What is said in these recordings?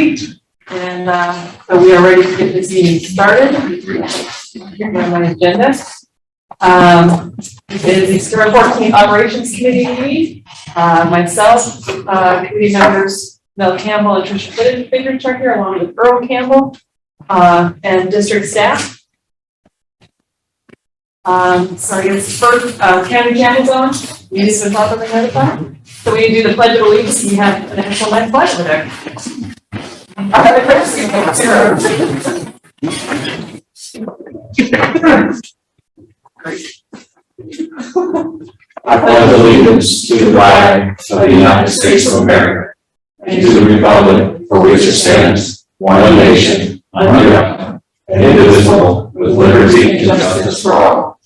3, and so we are ready to get this meeting started. Here's my agenda. It is the September 14th Operations Committee meeting. Myself, committee members Mel Campbell and Tricia Fidrich are here, along with Earl Campbell and district staff. So I guess first, County Campbell's on. You need to talk about that. So we do the Pledge of Allegiance. We have an actual nice flag over there. I pledge allegiance to the flag of the United States of America and to the republic for which it stands, one nation, under God, indivisible, with liberty and justice for all.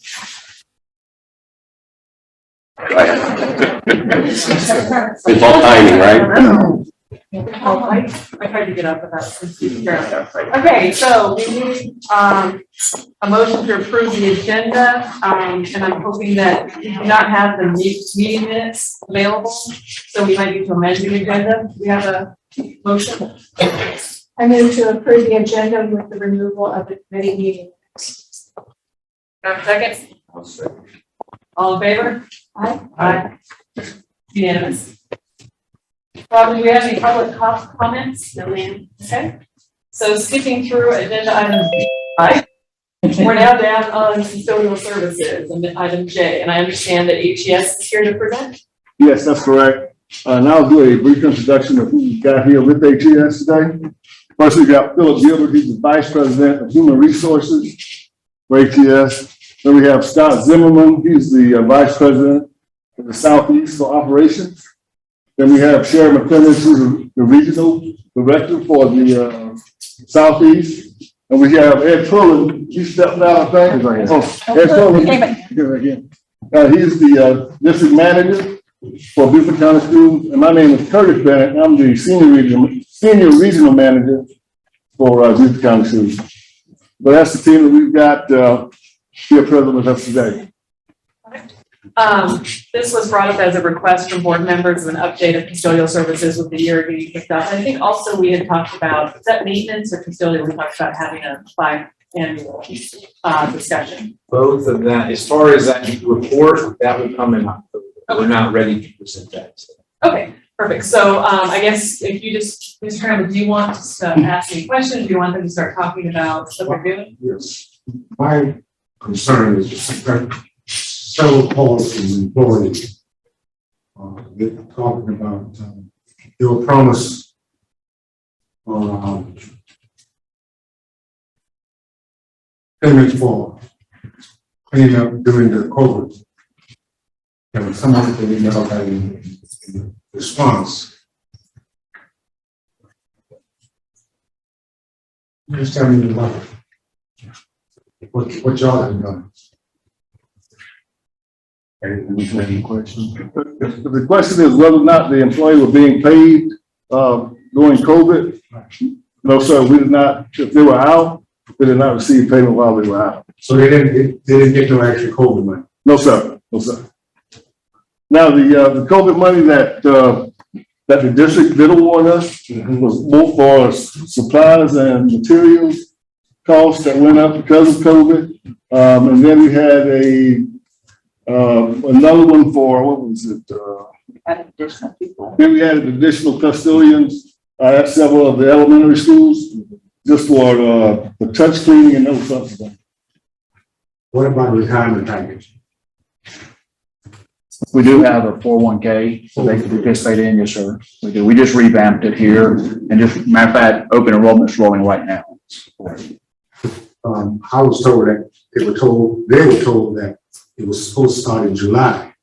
It's all timing, right? I tried to get up about this. Okay, so we need a motion to approve the agenda, and I'm hoping that we do not have the meeting minutes available, so we might need to amend the agenda. Do we have a motion? I move to approve the agenda with the removal of the committee meeting minutes. Have a second? All in favor? Aye. Aye. Unanimous. Do we have any public comments? No, ma'am. Okay. So skipping through agenda item I, we're now down on custodial services and item J, and I understand that HES is here to present. Yes, that's correct. And I'll do a brief introduction of who we got here with HES today. First, we got Philip Gilbert. He's the Vice President of Human Resources for HES. Then we have Scott Zimmerman. He's the Vice President of the Southeast for Operations. Then we have Sharon McClendon, who's the Regional Director for the Southeast. And we have Ed Pullen. He stepped out, I think. Ed Pullen. Here again. He's the District Manager for Beaufort County Schools. And my name is Curtis Bennett. I'm the Senior Regional Manager for Beaufort County Schools. But that's the team that we've got here present with us today. This was brought up as a request from board members of an update of custodial services with the year being kicked off. I think also we had talked about, is that maintenance or custodial? We talked about having a biannual discussion. Both of that, as far as that report, that will come in October. We're not ready to present that. So. Okay, perfect. So I guess if you just, Mr. Chairman, do you want to ask any questions? Do you want them to start talking about what they're doing? Yes. My concern is that several calls from employees they're talking about they were promised payments for cleaning up during the COVID. And some of them never got any response. Just tell me about what y'all have done. The question is whether or not the employee were being paid during COVID. No, sir, we did not. If they were out, they did not receive payment while they were out. So they didn't get no extra COVID money. No, sir. No, sir. Now the COVID money that the district did award us was both for supplies and materials costs that went up because of COVID, and then we had another one for, what was it? Then we had additional custodians at several of the elementary schools, just for the touch cleaning and those sorts of things. What about retirement package? We do have a 401k, so they can participate in, yes, sir. We do. We just revamped it here, and just matter of fact, open enrollment's rolling right now. I was told that they were told that it was supposed to start in July.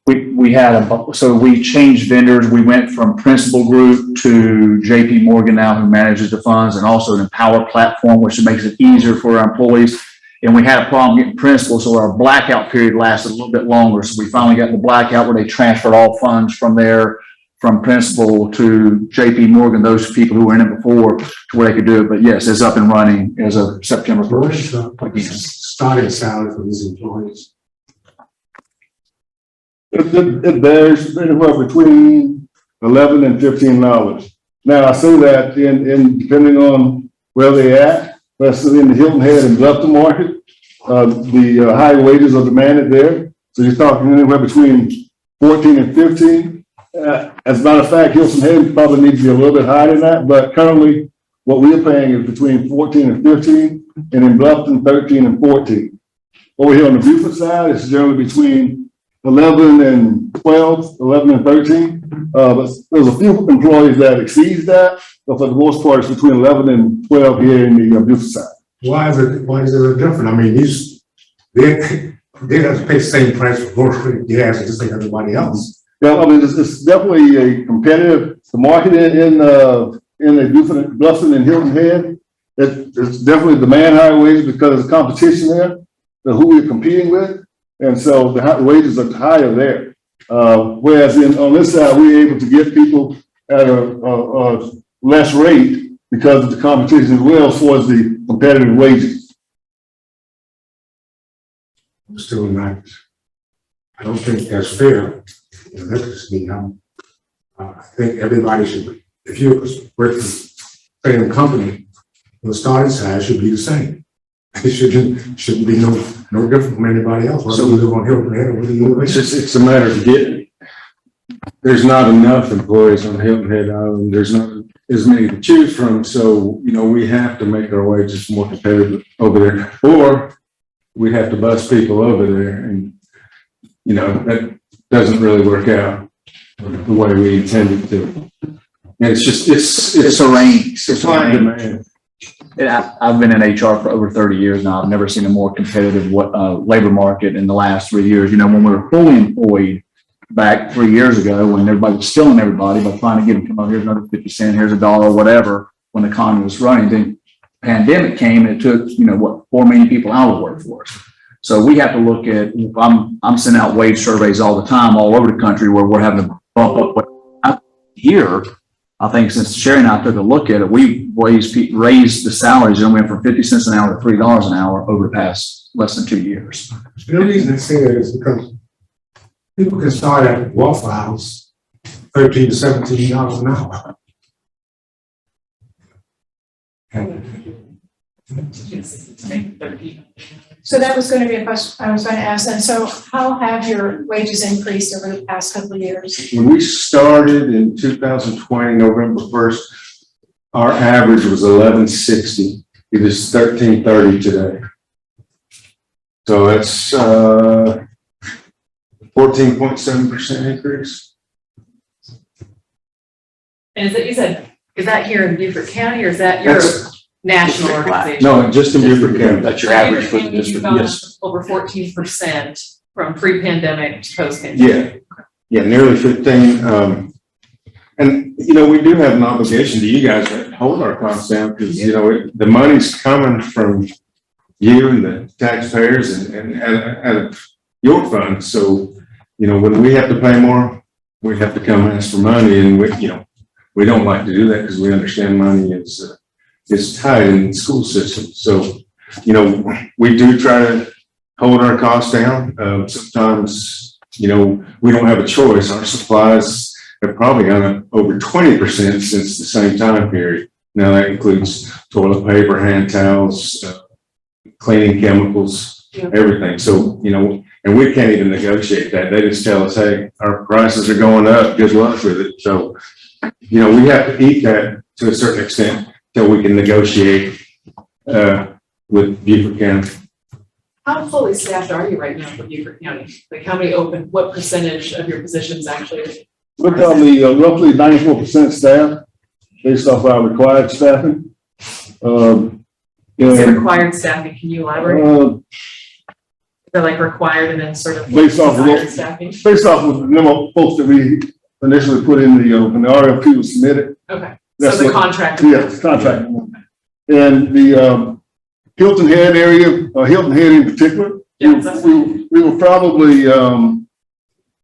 We had so we changed vendors. We went from Principal Group to JP Morgan now, who manages the funds, and also an Empower platform, which makes it easier for our employees. And we had a problem getting Principal, so our blackout period lasted a little bit longer. So we finally got the blackout where they transferred all funds from Principal to JP Morgan, those people who were in it before, to where they could do it. But yes, it's up and running as of September 1st. What's the starting salary for these employees? It varies anywhere between $11 and $15. Now, I say that depending on where they're at, let's say in the Hilton Head and Bluffton market, the high wages are demanded there. So you're talking anywhere between 14 and 15. As a matter of fact, Hilton Head probably needs to be a little bit higher than that, but currently what we're paying is between 14 and 15, and in Bluffton, 13 and 14. Over here on the Beaufort side, it's generally between 11 and 12, 11 and 13. But there's a few employees that exceeds that, but for the most part, it's between 11 and 12 here in the Beaufort side. Why is it different? I mean, they have to pay the same price for grocery, gas, just like everybody else. Yeah, I mean, it's definitely a competitive, the market in the Beaufort, Bluffton and Hilton Head. It's definitely demand higher wages because of the competition there, who we're competing with. And so the wages are higher there. Whereas on this side, we're able to get people at a less rate because of the competition as well as far as the competitive wages. Still not, I don't think that's fair. That's just me. I think everybody should, if you're working for the company, the starting size should be the same. It shouldn't be no different from anybody else. Whether you live on Hilton Head or whether you live It's a matter of getting, there's not enough employees on Hilton Head Island. There's not as many to choose from. So, we have to make our wages more competitive over there, or we have to bus people over there. And, that doesn't really work out the way we intended to. And it's just, it's a range. It's high demand. I've been in HR for over 30 years now. I've never seen a more competitive labor market in the last 3 years. When we were fully employed back 3 years ago, when everybody was stealing everybody by trying to get them, come on, here's another 50 cents, here's $1, whatever, when the economy was running. Then pandemic came and it took, 4 million people out of the workforce. So we have to look at, I'm sending out wage surveys all the time, all over the country, where we're having to bump up here. I think since Sherry and I took a look at it, we raised the salaries and went from 50 cents an hour to $3 an hour over the past less than 2 years. The reason I say that is because people can start at Waffle House $13 to $17 an hour. So that was going to be a question I was going to ask then. So how have your wages increased over the past couple of years? When we started in 2020, November 1st, our average was $11.60. It is $13.30 today. So that's 14.7% increase. And is that here in Beaufort County, or is that your national organization? No, just in Beaufort County. That's your average for the You've district. gone Yes. over 14% from pre-pandemic to post-pandemic. Yeah, nearly 15. And, we do have an obligation to you guys to hold our costs down because, the money's coming from you and the taxpayers and out of your funds. So, when we have to pay more, we have to come ask for money. And we don't like to do that because we understand money is tight in the school system. So, we do try to hold our costs down. Sometimes, we don't have a choice. Our supplies have probably gone up over 20% since the same time period. Now that includes toilet paper, hand towels, cleaning chemicals, everything. So, and we can't even negotiate that. They just tell us, hey, our prices are going up, good luck with it. So, we have to eat that to a certain extent till we can negotiate with Beaufort County. How fully staffed are you right now for Beaufort County? Like what percentage of your positions actually? We're probably roughly 94% staff based off our required staffing. Is it required staffing? Can you elaborate? They're like required and then sort of Based off of desired staffing? Based off of the number of folks that we initially put in when the RFP was submitted. Okay, That's so the what- contract. Yes, contract. And the Hilton Head area, Hilton Head in particular, Yeah, that's we were probably,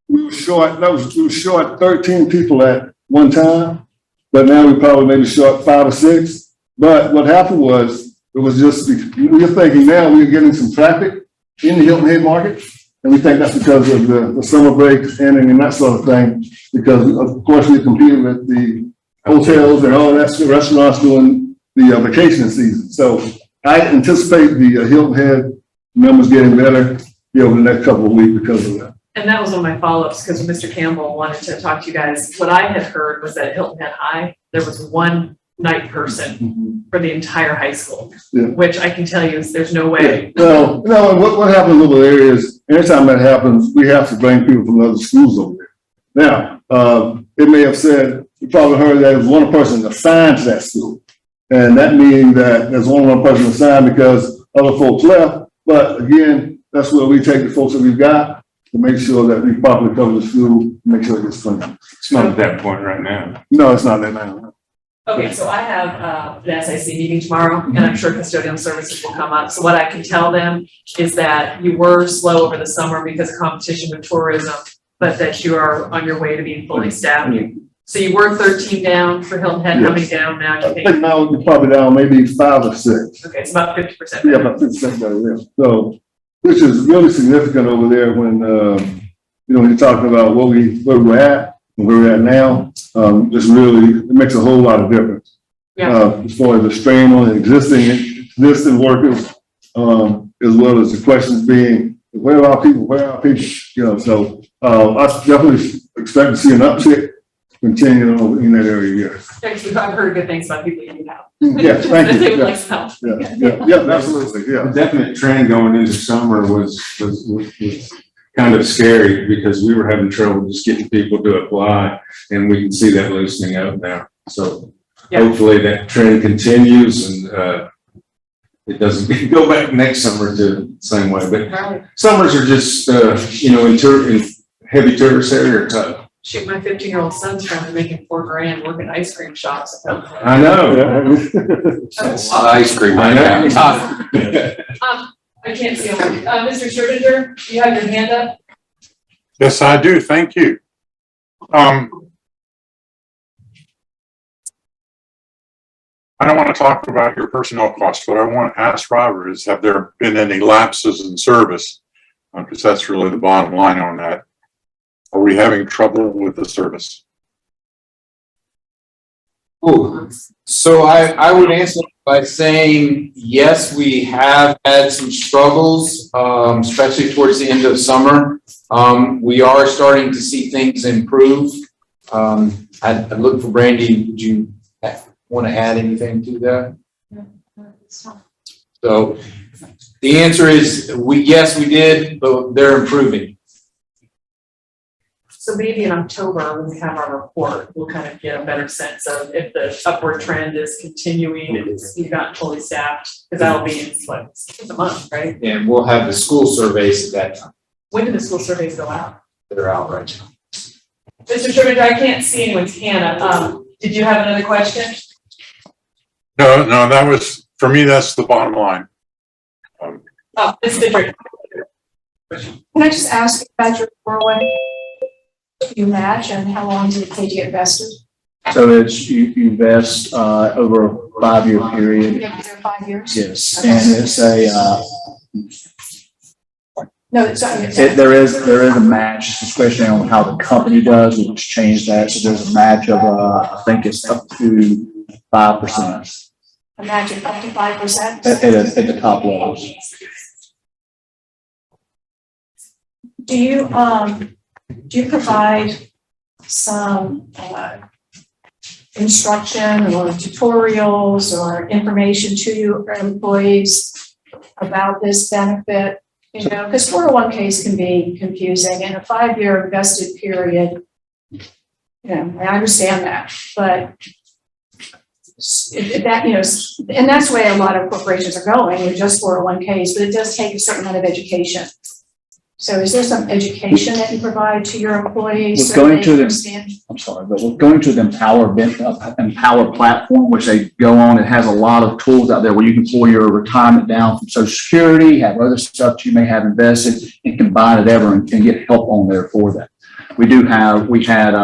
we were short 13 people at one time, but now we're probably maybe short 5 or 6. But what happened was, it was just, we're thinking now we're getting some traffic in the Hilton Head market. And we think that's because of the summer breaks and that sort of thing, because of course we competed with the hotels and all that, restaurants during the vacation season. So I anticipate the Hilton Head numbers getting better over the next couple of weeks because of that. And that was one of my follow-ups, because Mr. Campbell wanted to talk to you guys. What I had heard was that at Hilton Head High, there was one night person for the entire high school, Yeah. which I can tell you is there's no way. No, what happens over there is, anytime that happens, we have to bring people from other schools over there. Now, it may have said, you probably heard that there's one person assigned to that school. And that means that there's only one person assigned because other folks left. But again, that's where we take the folks that we've got to make sure that we properly cover the school, make sure it gets funded. It's not at that point right now. No, it's not that now. Okay, so I have an SIC meeting tomorrow, and I'm sure custodial services will come up. So what I can tell them is that you were slow over the summer because of competition with tourism, but that you are on your way to being fully staffed. So you were 13 down for Hilton Head, how many down now, do you I think? think now we're probably down maybe 5 or 6. Okay, it's about 50%. Yeah, about 50% better, yeah. So, which is really significant over there when, when you're talking about where we're at and where we're at now. Just really, it makes a whole lot of difference. Yeah. As far as the strain on the existing workers, as well as the questions being, where are our people? Where are our people? So I definitely expect to see an uptick continuing over in that area, yes. Actually, I've heard good things about people you need help. Yeah, thank you. They would Yeah. like some help. Yeah, absolutely, The yeah. definite trend going into summer was kind of scary because we were having trouble just getting people to apply, and we can see that loosening up now. So Yeah. hopefully that trend continues and it doesn't go back next summer to the same way. But Right. summers are just, in heavy tourist area are tough. Shoot, my 15-year-old son's trying to make $4,000 working ice cream shops. I know. Ice cream. I know. I can't see him. Mr. Scherbinger, you have your hand up? Yes, I do. Thank you. I don't want to talk about your personnel costs. What I want to ask Robert is, have there been any lapses in service? Because that's really the bottom line on that. Are we having trouble with the service? Ooh, so I would answer by saying, yes, we have had some struggles, especially towards the end of summer. We are starting to see things improve. I'd look for Brandy. Would you want to add anything to that? So the answer is yes, we did, but they're improving. So maybe in October, when we have our report, we'll kind of get a better sense of if the upward trend is continuing, if you've gotten fully staffed, because that'll be in a month, right? And we'll have the school surveys at that time. When do the school surveys go out? They're out right now. Mr. Sherman, I can't see anyone's hand up. Did you have another question? No, that was, for me, that's the bottom line. Oh, Ms. Fitcher. Can I just ask about your 401 you match and how long does it take to get vested? So it's, you invest, over a 5-year period. You have to do 5 years? Yes, Okay. and it's No, it's not. there is a match, especially on how the company does, we just changed that, so there's a match of, I think it's up to 5%. A match of up to 5%? At the top levels. Do you provide some instruction or tutorials or information to your employees about this benefit? You know, because 401ks can be confusing, and a 5-year vested period, you know, I understand that, but that, you know, and that's the way a lot of corporations are going, with just 401ks, but it does take a certain amount of education. So is there some education that you provide to your employees? We're going to the- understand? I'm sorry, but we're going to the Empower platform, which they go on. It has a lot of tools out there where you can pull your retirement down from Social Security, have other stuff you may have invested, and combine it ever and get help on there for that. We had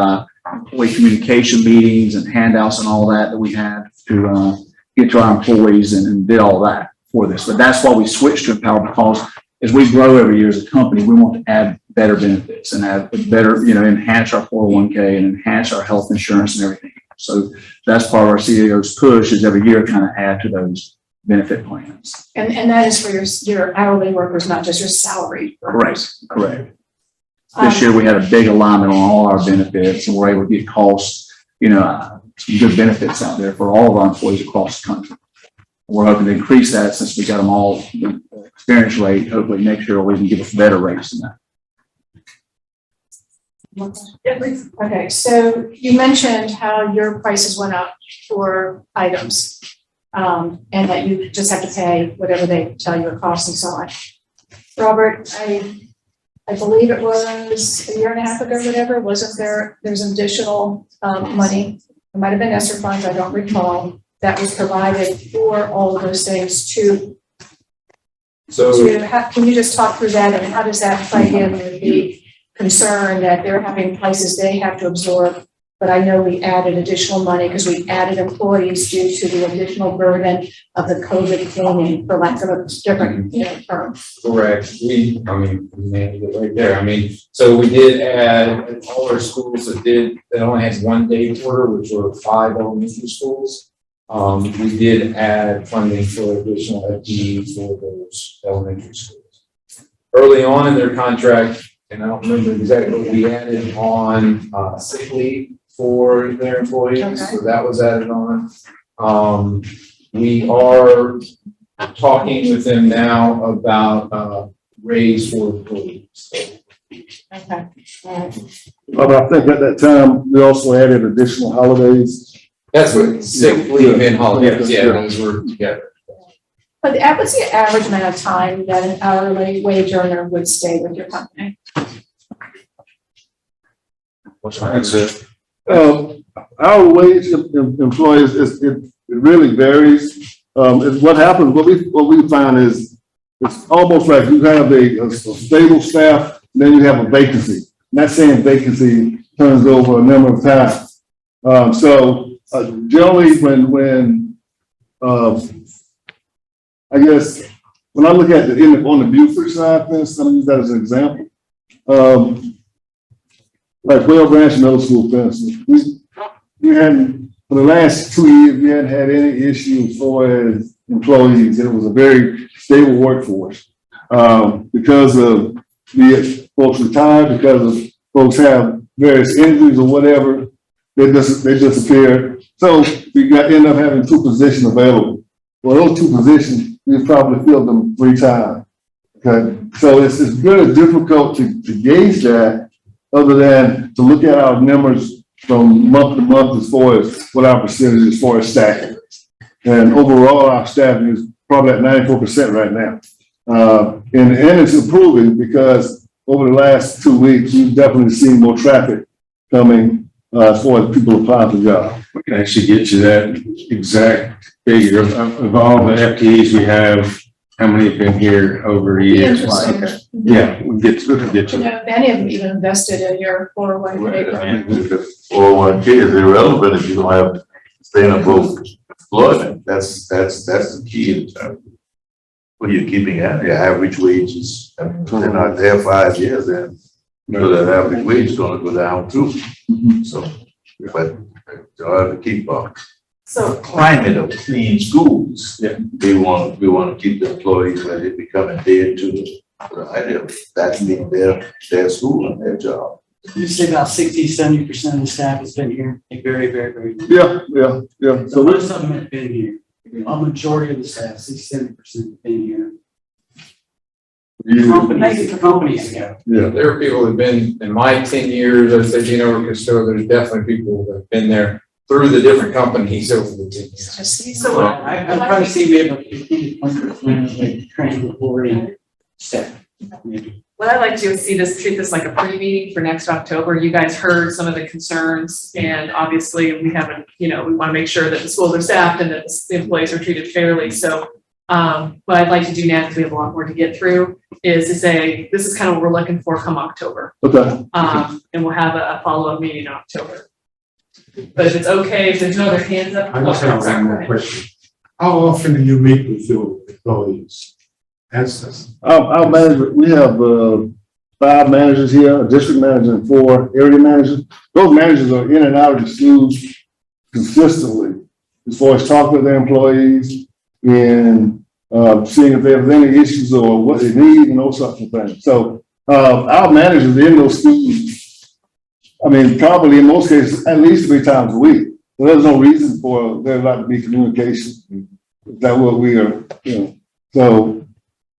employee communication meetings and handouts and all that we had to get to our employees and did all that for this. But that's why we switched to Empower, because as we grow every year as a company, we want to add better benefits and add better, you know, enhance our 401k and enhance our health insurance and everything. So that's part of our CEO's push is every year kind of add to those benefit plans. And that is for your hourly workers, not just your salary workers. Correct. This year we had a big alignment on all our benefits and we're able to get costs, some good benefits out there for all of our employees across the country. We're hoping to increase that since we got them all experience rate. Hopefully next year we can give us better rates than that. Yeah, please. Okay, so you mentioned how your prices went up for items, and that you just have to pay whatever they tell you it costs and so on. Robert, I believe it was a year and a half ago, whatever, there's additional money, it might have been ESSER funds, I don't recall, that was provided for all of those things can you just talk through that and how does that play in with the concern that they're having prices they have to absorb? But I know we added additional money because we added employees due to the additional burden of the COVID cleaning, for lack of a different, term. Correct. We named it right there. So we did add all our schools that only had 1 day order, which were 5 elementary schools. We did add funding for additional FTE for those elementary schools. Early on in their contract, and I don't remember exactly what we added on sick leave for their employees, Okay. so that was added on. We are talking with them now about raise for employees. Okay. But I think at that time, we also added additional holidays. That's what sick leave and holidays, those were together. But what's the average amount of time that an hourly wage earner would stay with your company? That's it. Our wage employees, it really varies. What happens, what we find is, it's almost like you have a stable staff, then you have a vacancy. Not saying vacancy turns over a number of times. Generally when I guess, when I look at on the Beaufort side, for instance, I'm use that as an example. Like Whale Branch Middle School, for instance, we hadn't, for the last 2 years, we hadn't had any issue as far as employees. It was a very stable workforce. Because of the folks retired, because of folks have various injuries or whatever, they disappear. So we ended up having 2 positions available. Well, those 2 positions, we probably filled them 3 times. Okay, so it's very difficult to gauge that, other than to look at our numbers from month to month as far as what our percentage as far as staffing. And overall, our staffing is probably at 94% right now. And it's improving because over the last 2 weeks, we've definitely seen more traffic coming as far as people applying for jobs. We can actually get you that exact figure of all the FTEs we have, how many have been here over a year. Interesting. Yeah, we get To you. know if any of them even invested in your 401k program. Or 1K is irrelevant if you don't have sustainable employment. That's the key in terms of what you're keeping at, your average wages. If they're not there 5 years, then that average wage is gonna go down too. So, but in order to keep up So, climate of clean schools, we want to keep the employees where they become adhered to the idea of that being their school and their job. You say about 60–70% of the staff has been here, like very, very, very. Yeah. So So most of them have been here. A majority of the staff, 60–70% have been here. Companies ago. There are people who've been, in my 10 years, I said, there's definitely people that have been there through the different companies over the 10 years. so I'm trying to see we have a 15–20% like training reporting staff. Maybe. what I like to do is treat this like a pre-meeting for next October. You guys heard some of the concerns, and obviously we haven't, we want to make sure that the schools are staffed and that the employees are treated fairly. So what I'd like to do now, because we have a lot more to get through, is to say, this is kind of what we're looking for come October. Okay. And we'll have a follow-up meeting in October. But if it's okay, if there's no other hands up. I just have one more question. How often do you meet with your employees? Our manager, we have 5 managers here, a district manager and 4 area managers. Those managers are in and out of the schools consistently as far as talking to their employees and seeing if there's any issues or what they need and those sorts of things. So our managers in those schools, I mean, probably in most cases, at least 3 times a week. So there's no reason for there not to be communication. Is that what we are, you know? So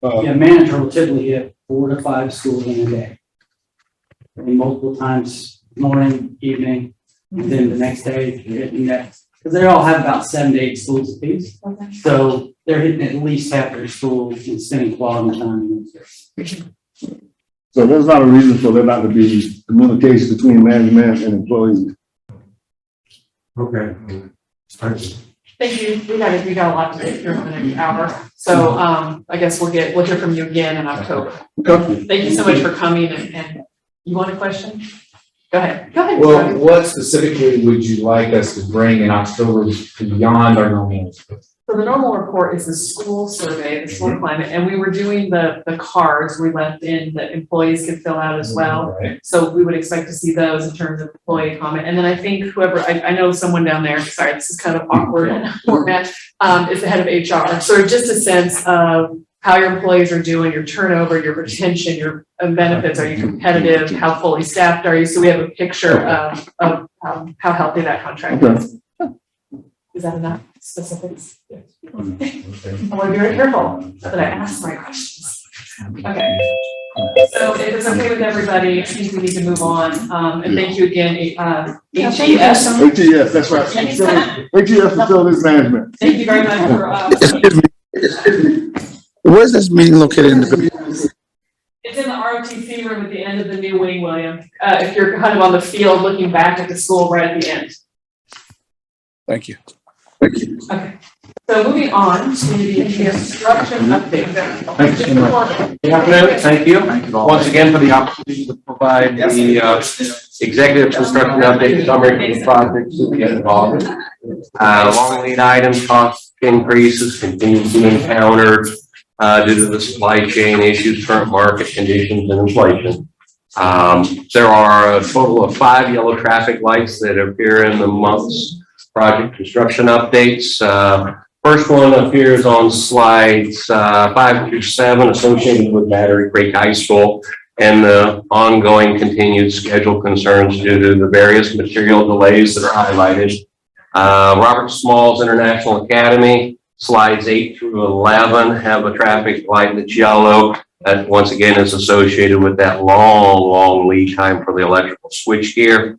Yeah, manager will typically hit 4 to 5 schools in a day. And multiple times, morning, evening, and then the next day, you're hitting next. Because they all have about 7 to 8 schools apiece. Okay. So they're hitting at least half their schools and spending quality time in those. so there's not a reason for there not to be communication between management and employees. Okay. Thank you. Thank you. We got a lot to get through in the next hour. So, I guess we'll hear from you again in October. Okay. Thank you so much for coming and you want a question? Go ahead. Go ahead. Well, what specifically would you like us to bring in October beyond our normal? So the normal report is the school survey, the school climate, and we were doing the cards we left in that employees could fill out as well. Right. So we would expect to see those in terms of employee comment. And then I think whoever, I know someone down there, sorry, this is kind of awkward format, is the head of HR. So just a sense of how your employees are doing, your turnover, your retention, your benefits, are you competitive, how fully staffed are you? So we have a picture of how healthy that contract is. Is that enough specifics? I want to be very careful that I ask my questions. Okay. So if it's okay with everybody, I think we need to move on. And thank you again, Thank you HES. so much. ATS, that's right. ATS Facilities Management. Thank you very much for, Where's this meeting located in the? it's in the ROTC room at the end of the new wing, William. If you're kind of on the field looking back at the school right at the end. Thank you. Okay. So moving on to the construction update. Thank you so much. Good afternoon. Thank you. Once again for the opportunity to provide the executive construction update summary for the projects that we get involved in. Long lead items, cost increases continue to be encountered due to the supply chain issues, current market conditions, and inflation. There are a total of 5 yellow traffic lights that appear in the month's project construction updates. First one appears on slides 5 through 7, associated with Battery Creek High School and the ongoing continued schedule concerns due to the various material delays that are highlighted. Robert Smalls International Academy, slides 8 through 11 have a traffic light that's yellow. That once again is associated with that long lead time for the electrical switchgear.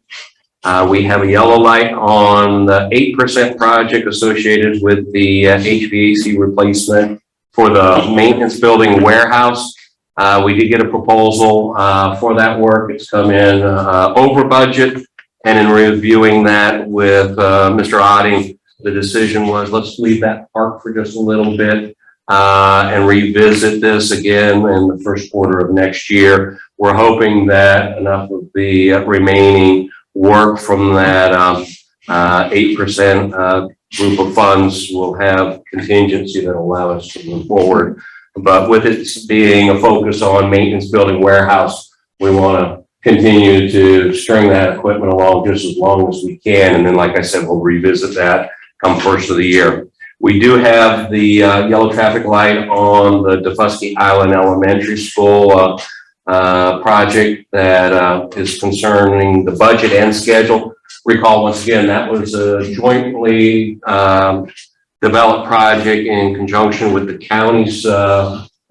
We have a yellow light on the 8% project associated with the HVAC replacement for the maintenance building warehouse. We did get a proposal for that work. It's come in over budget. And in reviewing that with Mr. Otting, the decision was let's leave that park for just a little bit and revisit this again in the first quarter of next year. We're hoping that enough of the remaining work from that 8% group of funds will have contingency that will allow us to move forward. But with it being a focus on maintenance building warehouse, we want to continue to string that equipment along just as long as we can. And then, like I said, we'll revisit that come first of the year. We do have the yellow traffic light on the Defusky Island Elementary School project that is concerning the budget and schedule. Recall once again, that was a jointly developed project in conjunction with the county's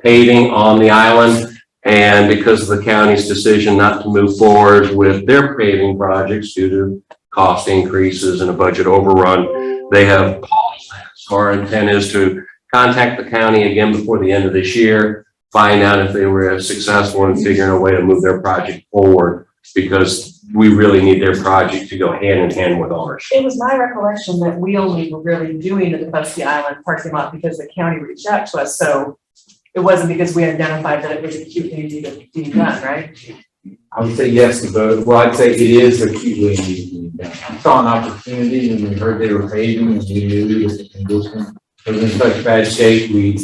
paving on the island. And because of the county's decision not to move forward with their paving projects due to cost increases and a budget overrun, they have paused that. So our intent is to contact the county again before the end of this year, find out if they were successful in figuring a way to move their project forward, because we really need their project to go hand in hand with ours. It was my recollection that we only were really doing the Defusky Island parking lot because the county reached out to us. So it wasn't because we identified that it was acutely needed to be done, right? I would say yes to both. Well, I'd say it is acutely needed. We saw an opportunity and we heard they were paving and we knew that the condition was in such bad shape, we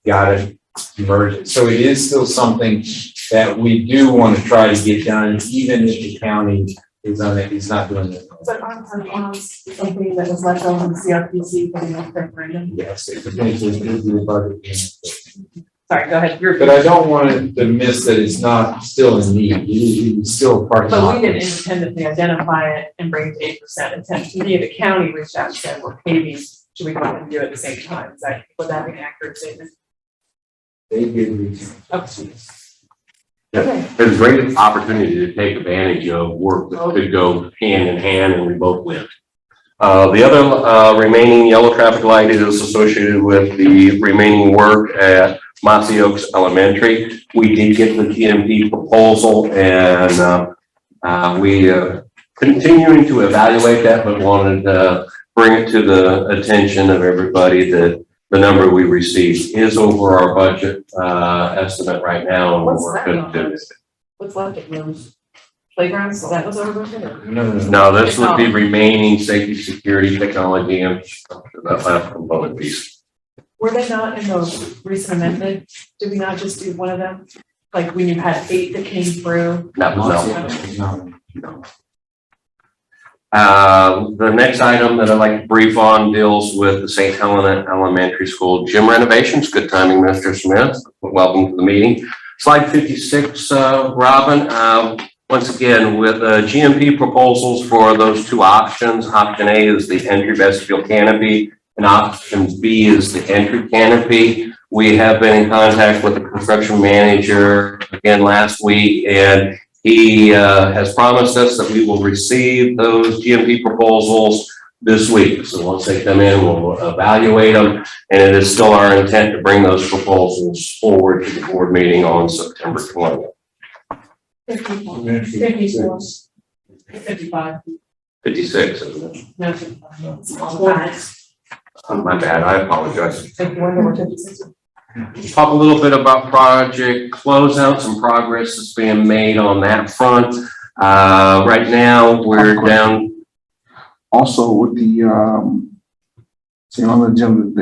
got it emergent. So it is still something that we do want to try to get done, even if the county is not doing it. But aren't our bonds something that was left over in the CRPC for the next referendum? Yes, it potentially could be a budget. Sorry, go ahead. But I don't want it to miss that it's not still in need. It's still a parking But lot. we didn't independently identify it and bring it to 8%. And to me, the county reached out and said, we're paving, should we go ahead and do it at the same time? Would that be an accurate statement? They did reach out. Okay. Yeah, there's a great opportunity to take advantage of work that could go hand in hand and we both win. The other remaining yellow traffic light is associated with the remaining work at Mossy Oaks Elementary. We did get the TMP proposal and we continuing to evaluate that, but wanted to bring it to the attention of everybody that the number we received is over our budget estimate right now. And What's we're that good number? to- What's left at rooms? Playgrounds, so that was over budget? No, this would be remaining safety, security, technology, infrastructure, that last component piece. Were they not in the recent amendment? Did we not just do one of them? Like when you had 8 that came through? That was No. the next item that I'd like to brief on deals with the St. Helena Elementary School gym renovations. Good timing, Mr. Smith. Welcome to the meeting. Slide 56, Robin. Once again, with GMP proposals for those two options. Option A is the entry vestibule canopy, and option B is the entry canopy. We have been in contact with the construction manager again last week, and he has promised us that we will receive those GMP proposals this week. So once they come in, we'll evaluate them, and it is still our intent to bring those proposals forward to the board meeting on September 20th. 54. 55. 56, isn't it? No, 55. My bad, I apologize. 51 or 56. Talk a little bit about project closeouts and progress that's being made on that front. Right now, we're down. Also with the, see on the gym,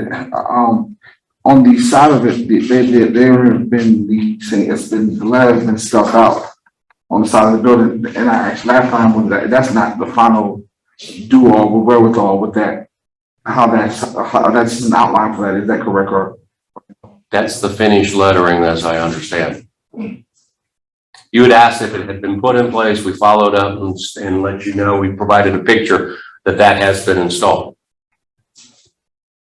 on the side of it, there have been the letter has been stuck out on the side of the building. And I asked last time, was that's not the final do all wherewithal with that. How that's just an outline for that. Is that correct? Or That's the finished lettering, as I understand. You had asked if it had been put in place. We followed up and let you know, we provided a picture that has been installed.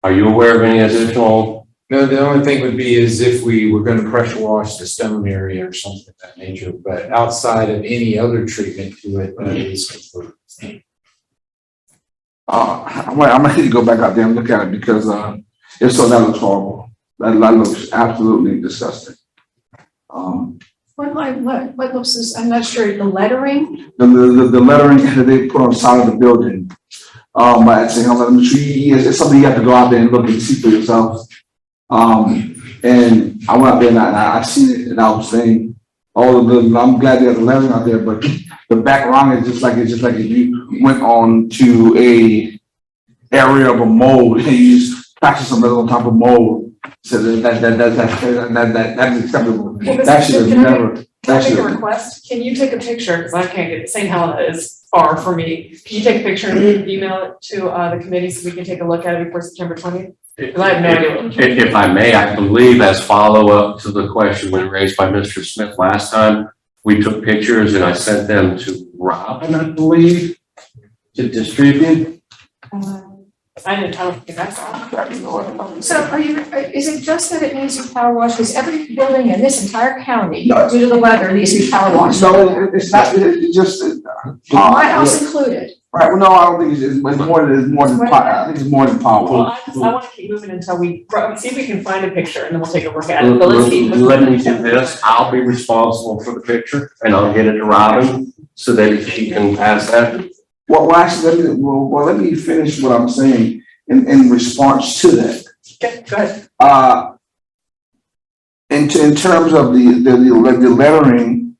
Are you aware of any additional? No, the only thing would be is if we were going to pressure wash the stone area or something of that nature, but outside of any other treatment to it, that is complete. I might need to go back out there and look at it because if so, that looks horrible. That looks absolutely disgusting. What looks, I'm not sure, the lettering? The lettering that they put on the side of the building. But it's it's something you have to go out there and look and see for yourself. And I went out there and I seen it and I was saying, I'm glad there's a lettering out there, but the background is just like if you went on to a area of a mold and you just practice some on top of mold. So that's acceptable. That should have never. Can I make a request? Can you take a picture? Because I can't get, St. Helena is far for me. Can you take a picture and email it to the committee so we can take a look at it before September 20th? Because I have no idea. If I may, I believe as follow-up to the question when raised by Mr. Smith last time, we took pictures and I sent them to Robin, I believe, to distribute. I don't think that's all. So is it just that it needs to be power washed? Because every building in this entire county, due to the weather, needs to be power washed. No, it's not, it's just. My house included. Right, well, no, I don't think it's more than, I think it's more than Well, power. I want to keep moving until we see if we can find a picture and then we'll take a look at it. But let's keep. Let me do this. I'll be responsible for the picture and I'll get it to Robin so that she can pass that. Well, actually, let me finish what I'm saying in response to that. Okay, go ahead. In terms of the lettering,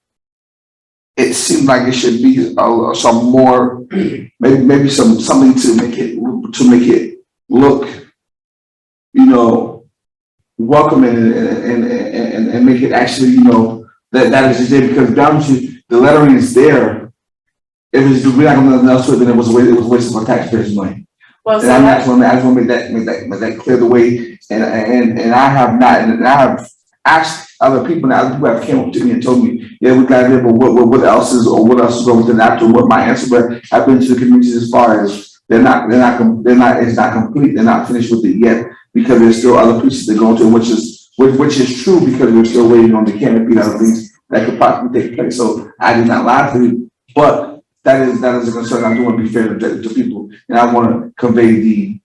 it seemed like it should be some more, maybe something to make it look, welcoming and make it actually, that is there, because down to the lettering is there. we're not gonna do nothing else with it, then it was a waste of our taxpayers' money. Well, so And I that's, just want to make that clear the way, and I have not, and I have asked other people, now other people have came up to me and told me, yeah, we got it, but what else is going within after what my answer, but I've been to the communities as far as it's not complete, they're not finished with it yet, because there's still other pieces they're going to, which is true, because we're still waiting on the canopy and other things that could possibly take place, so I did not lie to you, but that is a concern. I do want to be fair to people, and I want to convey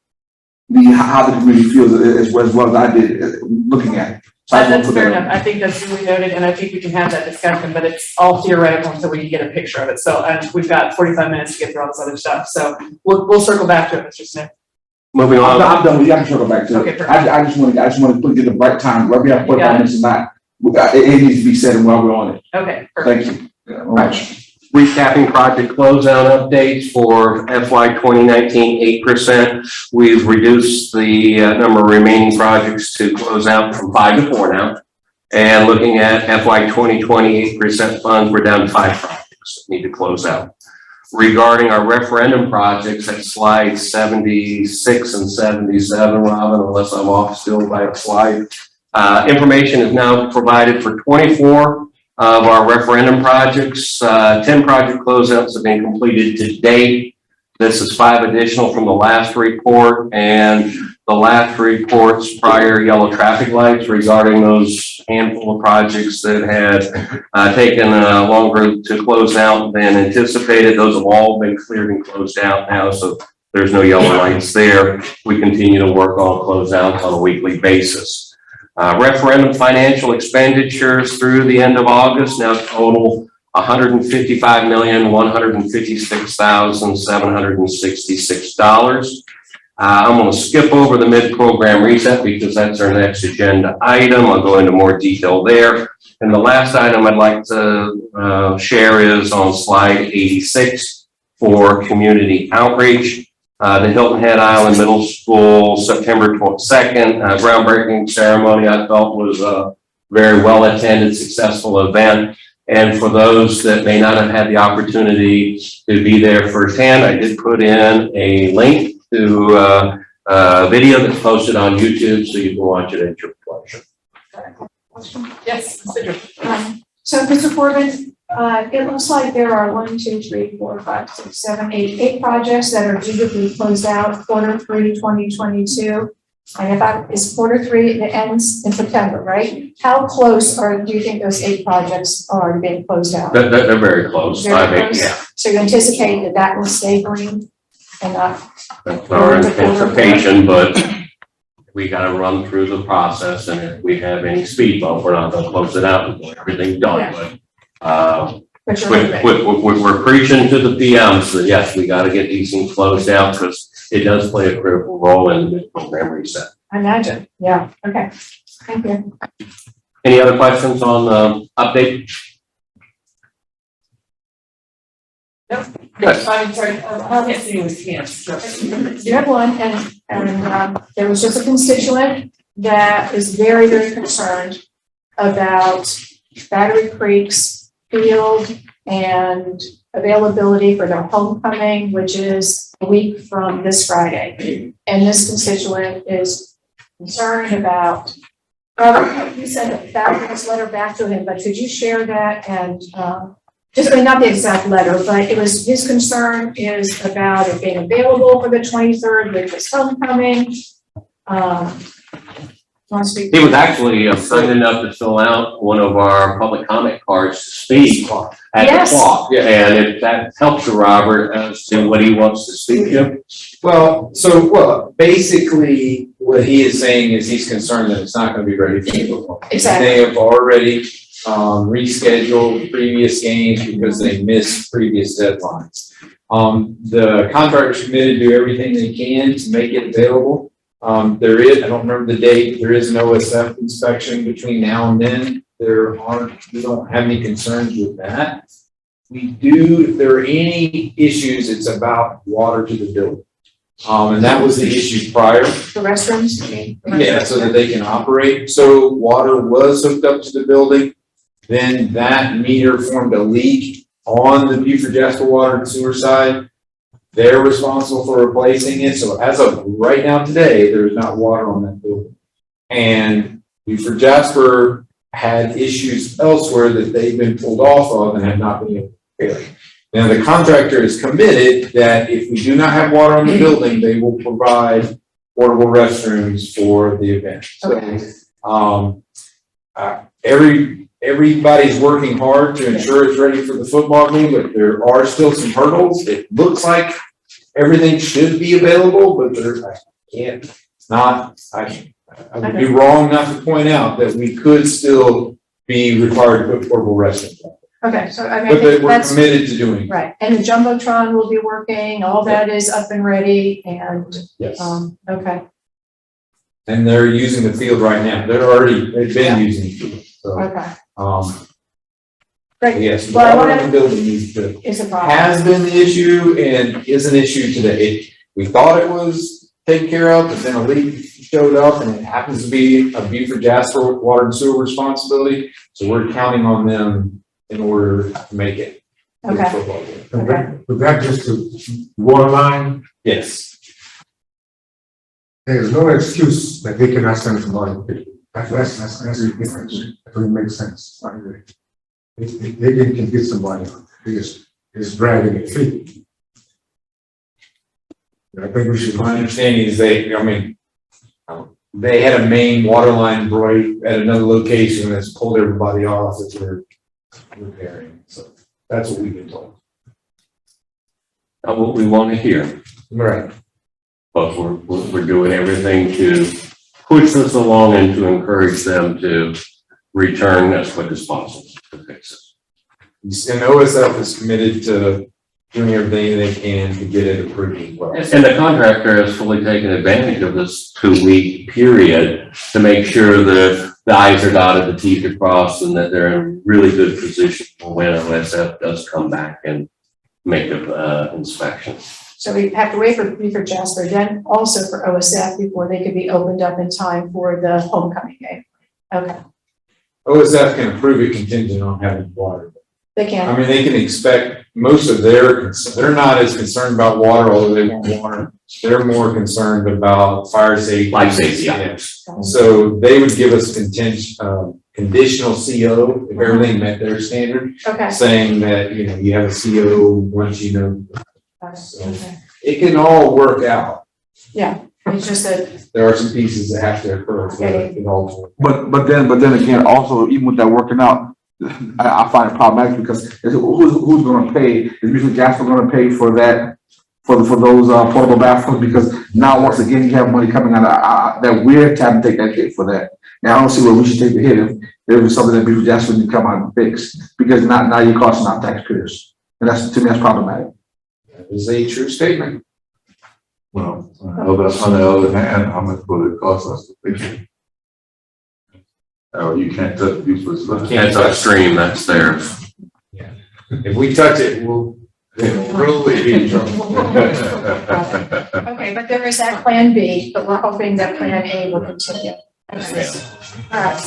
how the community feels as well as I did looking at it. So I that's fair enough. I think that's really noted, and I think we can have that discussion, but it's all theoretical until we can get a picture of it. So we've got 45 minutes to get through all this other stuff. So we'll circle back to it, Mr. Smith. Moving on. I'm done with you. I can circle back to Okay, it. perfect. I just want to put it at the right time. Right, we have 45 minutes tonight. It needs to be said while we're on it. Okay, perfect. Thank you very much. Recapping project closeout updates for FY 2019, 8%. We've reduced the number of remaining projects to close out from 5 to 4 now. And looking at FY 2020, 8% funds, we're down to 5 projects that need to close out. Regarding our referendum projects at slide 76 and 77, Robin, unless I'm off still by a slide. Information is now provided for 24 of our referendum projects. 10 project closeouts have been completed to date. This is 5 additional from the last report, and the last report's prior yellow traffic lights regarding those handful of projects that had taken longer to close out than anticipated. Those have all been cleared and closed out now, so there's no yellow lights there. We continue to work on closeouts on a weekly basis. Referendum financial expenditures through the end of August now total $155,156,766. I'm going to skip over the mid-program reset because that's our next agenda item. I'll go into more detail there. And the last item I'd like to share is on slide 86 for community outreach. The Hilton Head Island Middle School, September 22nd, groundbreaking ceremony I felt was a very well attended, successful event. And for those that may not have had the opportunity to be there firsthand, I did put in a link to a video that's posted on YouTube, so you can watch it at your pleasure. Yes, Sidra. So Mr. Corbin, it looks like there are 1, 2, 3, 4, 5, 6, 7, 8 projects that are due to be closed out quarter 3, 2022. And it's quarter 3, it ends in September, right? How close do you think those 8 projects are being closed out? They're very close. Very close? Yeah. So you anticipate that will stay green and not? That's our anticipation, but we got to run through the process, and if we have any speed bump, we're not going to close it out until everything's done. Yeah. But we're preaching to the PMs that yes, we got to get these things closed out because it does play a critical role in the program reset. I imagine, yeah, okay, thank you. Any other questions on the update? Nope. Good. I'm sorry, I can't see with hands. You have one, and there was just a constituent that is very, very concerned about Battery Creek's field and availability for their homecoming, which is a week from this Friday. And this constituent is concerned about, you sent this letter back to him, but could you share that and just not the exact letter, but it was, his concern is about it being available for the 23rd, which is homecoming. He was actually kind enough to fill out one of our public comment cards to speak at the clock. And if that helps you, Robert, as to what he wants to speak to. Well, basically what he is saying is he's concerned that it's not going to be ready for football. Exactly. They have already rescheduled previous games because they missed previous deadlines. The contractors committed to do everything they can to make it available. There is, I don't remember the date, there is no OSF inspection between now and then. We don't have any concerns with that. We do, if there are any issues, it's about water to the building. And that was the issue prior. The restrooms? Yeah, so that they can operate. So water was hooked up to the building. Then that meter formed a leak on the Beaufort Jasper Water and Sewer side. They're responsible for replacing it. So as of right now today, there's not water on that building. And Beaufort Jasper had issues elsewhere that they've been pulled off of and have not been able to repair. Now, the contractor is committed that if we do not have water on the building, they will provide portable restrooms for the event. So, everybody's working hard to ensure it's ready for the football game, but there are still some hurdles. It looks like everything should be available, but I would be wrong not to point out that we could still be required to put portable restrooms. Okay, so I mean, I But think we're that's, committed to doing it. right, and the Jumbotron will be working, all that is up and ready, and, Yes. okay, And they're using the field right now. They've been using the field. So, okay. Great, yes, Well, I water wanna- in the building needs to, is a problem. has been the issue and is an issue today. We thought it was taken care of, but then a leak showed up and it happens to be a Beaufort Jasper water and sewer responsibility. So we're counting on them in order to make it. to the Okay. football game. Okay. But that just the water line, Yes. there's no excuse that they cannot send somebody. That's the difference. That doesn't make sense. I agree. They can get somebody. They just dragging their feet. I think we should. My understanding is they had a main water line break at another location that's pulled everybody off as they're repairing. So that's what we've been told. Not what we want to hear, Right. but we're doing everything to push this along and to encourage them to return as quick as possible to fix it. And OSF is committed to doing everything they can to get it approved as well. And the contractor has fully taken advantage of this 2-week period to make sure that the I's are dotted, the T's are crossed, and that they're in really good position for when OSF does come back and make an inspection. So we have to wait for Beaufort Jasper, then also for OSF before they could be opened up in time for the homecoming game. Okay, OSF can approve it contingent on having water. they can. I mean, they can expect most of they're not as concerned about water, although they want water. They're more concerned about fire safety. Life safety, yeah. Yes. So they would give us conditional CO if everything met their standard, Okay. saying that, you have a CO once you know. Okay. It can all work out. Yeah, it's just that, There are some pieces that have to occur for it to all work. But then again, also, even with that working out, I find it problematic because who's gonna pay? Is Beaufort Jasper gonna pay for that, for those portable bathrooms? Because now, once again, you have money coming out of, that we're having to take that hit for that. Now, I don't see where we should take the hit if there was something that Beaufort Jasper need to come out and fix, because now you're costing our taxpayers. And to me, that's problematic. That is a true statement. Well, on the other hand, how much will it cost us to fix it? Oh, you can't touch Beaufort's line. That's upstream, that's theirs. If we touch it, we'll really be in trouble. okay, but there is that plan B, but we're hoping that plan A will continue. Okay. All right.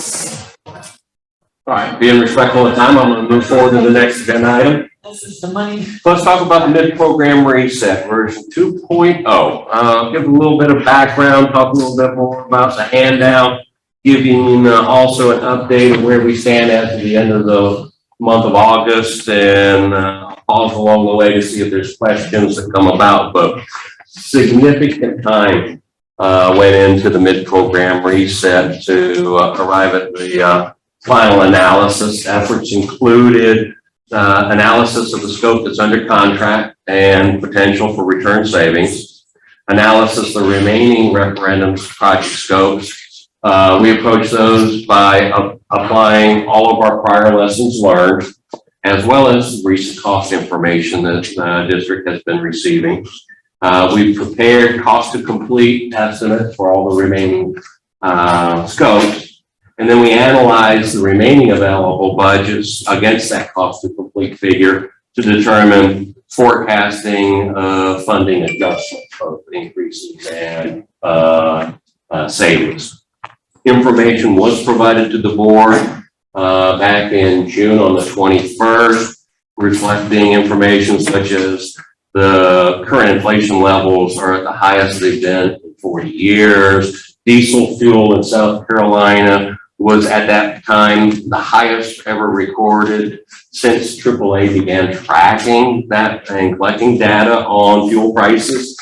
All right, being respectful of time, I'm gonna move forward to the next agenda item. This is the money. Let's talk about the mid-program reset, version 2.0. Give a little bit of background, talk a little bit more about the handout, giving also an update of where we stand as of the end of the month of August, and pause along the way to see if there's questions that come about. But significant time went into the mid-program reset to arrive at the final analysis. Efforts included analysis of the scope that's under contract and potential for return savings, analysis of the remaining referendums project scopes. We approach those by applying all of our prior lessons learned, as well as recent cost information that the district has been receiving. We've prepared cost to complete estimates for all the remaining scopes. And then we analyze the remaining available budgets against that cost to complete figure to determine forecasting funding adjustments, both increases and savings. Information was provided to the board back in June on the 21st. reflecting information such as the current inflation levels are at the highest they've been in 40 years. Diesel fuel in South Carolina was at that time the highest ever recorded since AAA began tracking that and collecting data on fuel prices.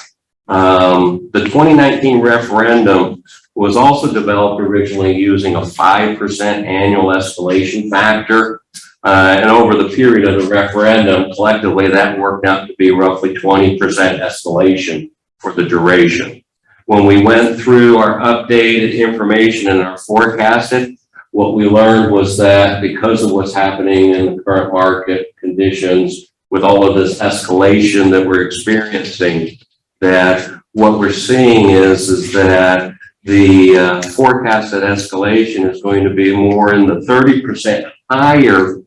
The 2019 referendum was also developed originally using a 5% annual escalation factor. And over the period of the referendum, collectively, that worked out to be roughly 20% escalation for the duration. When we went through our updated information and our forecasted, what we learned was that because of what's happening in the current market conditions, with all of this escalation that we're experiencing, that what we're seeing is that the forecasted escalation is going to be more in the 30% higher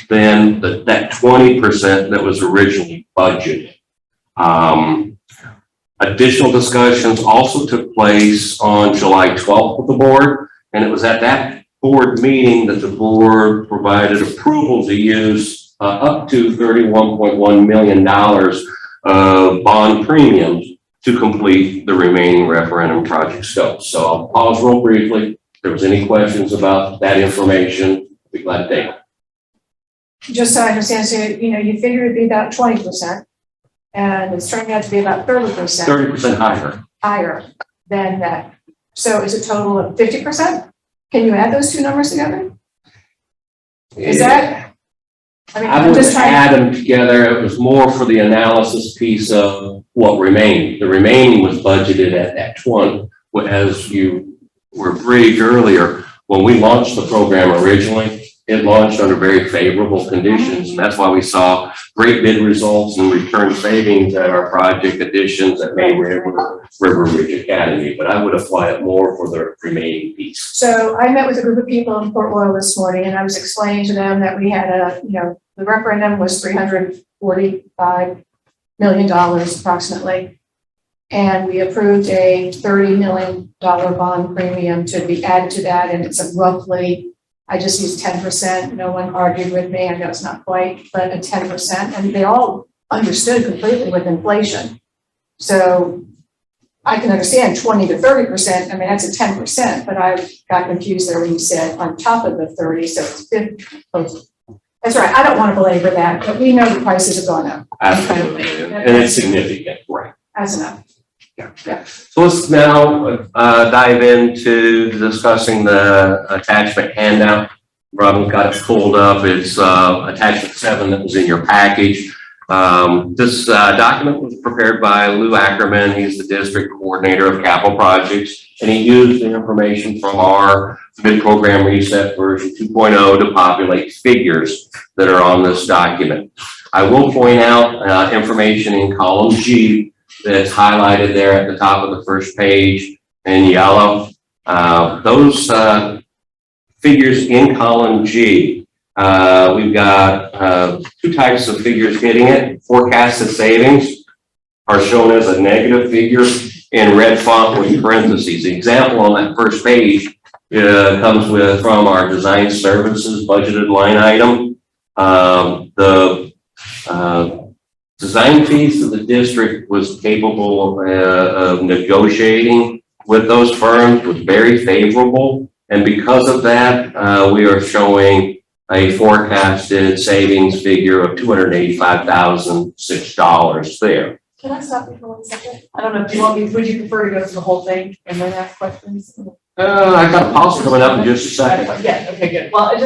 than that 20% that was originally budgeted. Additional discussions also took place on July 12th with the board, and it was at that board meeting that the board provided approval to use up to $31.1 million of bond premiums to complete the remaining referendum project scope. So I'll pause real briefly. If there was any questions about that information, I'd be glad to take it. Just so I understand, so, you figure it'd be about 20%, and it's turning out to be about 30%. 30% higher. Higher than that. So is a total of 50%? Can you add those two numbers together? Is that? I mean, I I'm wouldn't just trying. add them together. It was more for the analysis piece of what remained. The remaining was budgeted at that 20. As you were briefed earlier, when we launched the program originally, it launched under very favorable conditions. And that's why we saw great bid results and return savings at our project additions at May River Ridge Academy. But I would apply it more for the remaining piece. So I met with a group of people in Port Royal this morning, and I was explaining to them that we had the referendum was $345 million approximately. And we approved a $30 million bond premium to be added to that. And it's a roughly, I just used 10%. No one argued with me. I know it's not quite, but a 10%. And they all understood completely with inflation. So I can understand 20 to 30%. I mean, that's a 10%, but I got confused there when you said on top of the 30, so it's 50. That's right. I don't want to belabor that, but we know the prices have gone up. Absolutely. And it's significant, right? That's enough. Yeah. So let's now dive into discussing the attachment handout. Robin got it pulled up. It's attachment 7 that was in your package. This document was prepared by Lou Ackerman. He's the district coordinator of capital projects, and he used the information from our mid-program reset version 2.0 to populate figures that are on this document. I will point out information in column G that's highlighted there at the top of the first page in yellow. Those figures in column G, we've got 2 types of figures hitting it. Forecasted savings are shown as a negative figure in red font with parentheses. The example on that first page comes from our design services budgeted line item. The design fees of the district was capable of negotiating with those firms, was very favorable. And because of that, we are showing a forecasted savings figure of $285,006 there. Can I stop you for 1 second? I don't know, do you want me, would you prefer to go through the whole thing and then ask questions? I got a policy coming up in just a second. Yeah, okay, good. Well,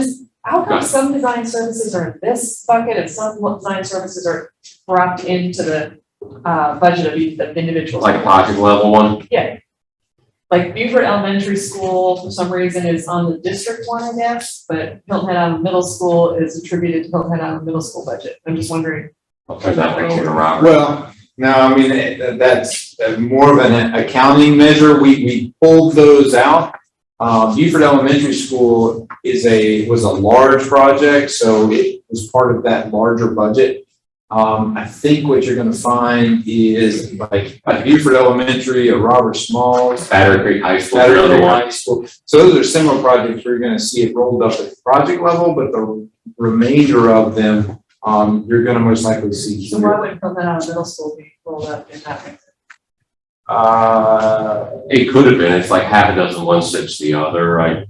how come some design services are in this bucket and some design services are dropped into the budget of each individual? Like a project level one? Yeah. Like Beaufort Elementary School, for some reason, is on the district one, I guess, but Hilton Head Island Middle School is attributed to Hilton Head Island Middle School budget. I'm just wondering. I'll turn that picture to Robert. Well, no, I mean, that's more of an accounting measure. We pulled those out. Beaufort Elementary School was a large project, so it was part of that larger budget. I think what you're gonna find is like Beaufort Elementary, a Robert Smalls, Battery Creek High School. Battery Creek High School. So those are similar projects where you're gonna see it rolled up at the project level, but the remainder of them you're gonna most likely see. So why wouldn't Hilton out of middle school be rolled up in that? It could have been, it's like half a dozen, one sips the other, right?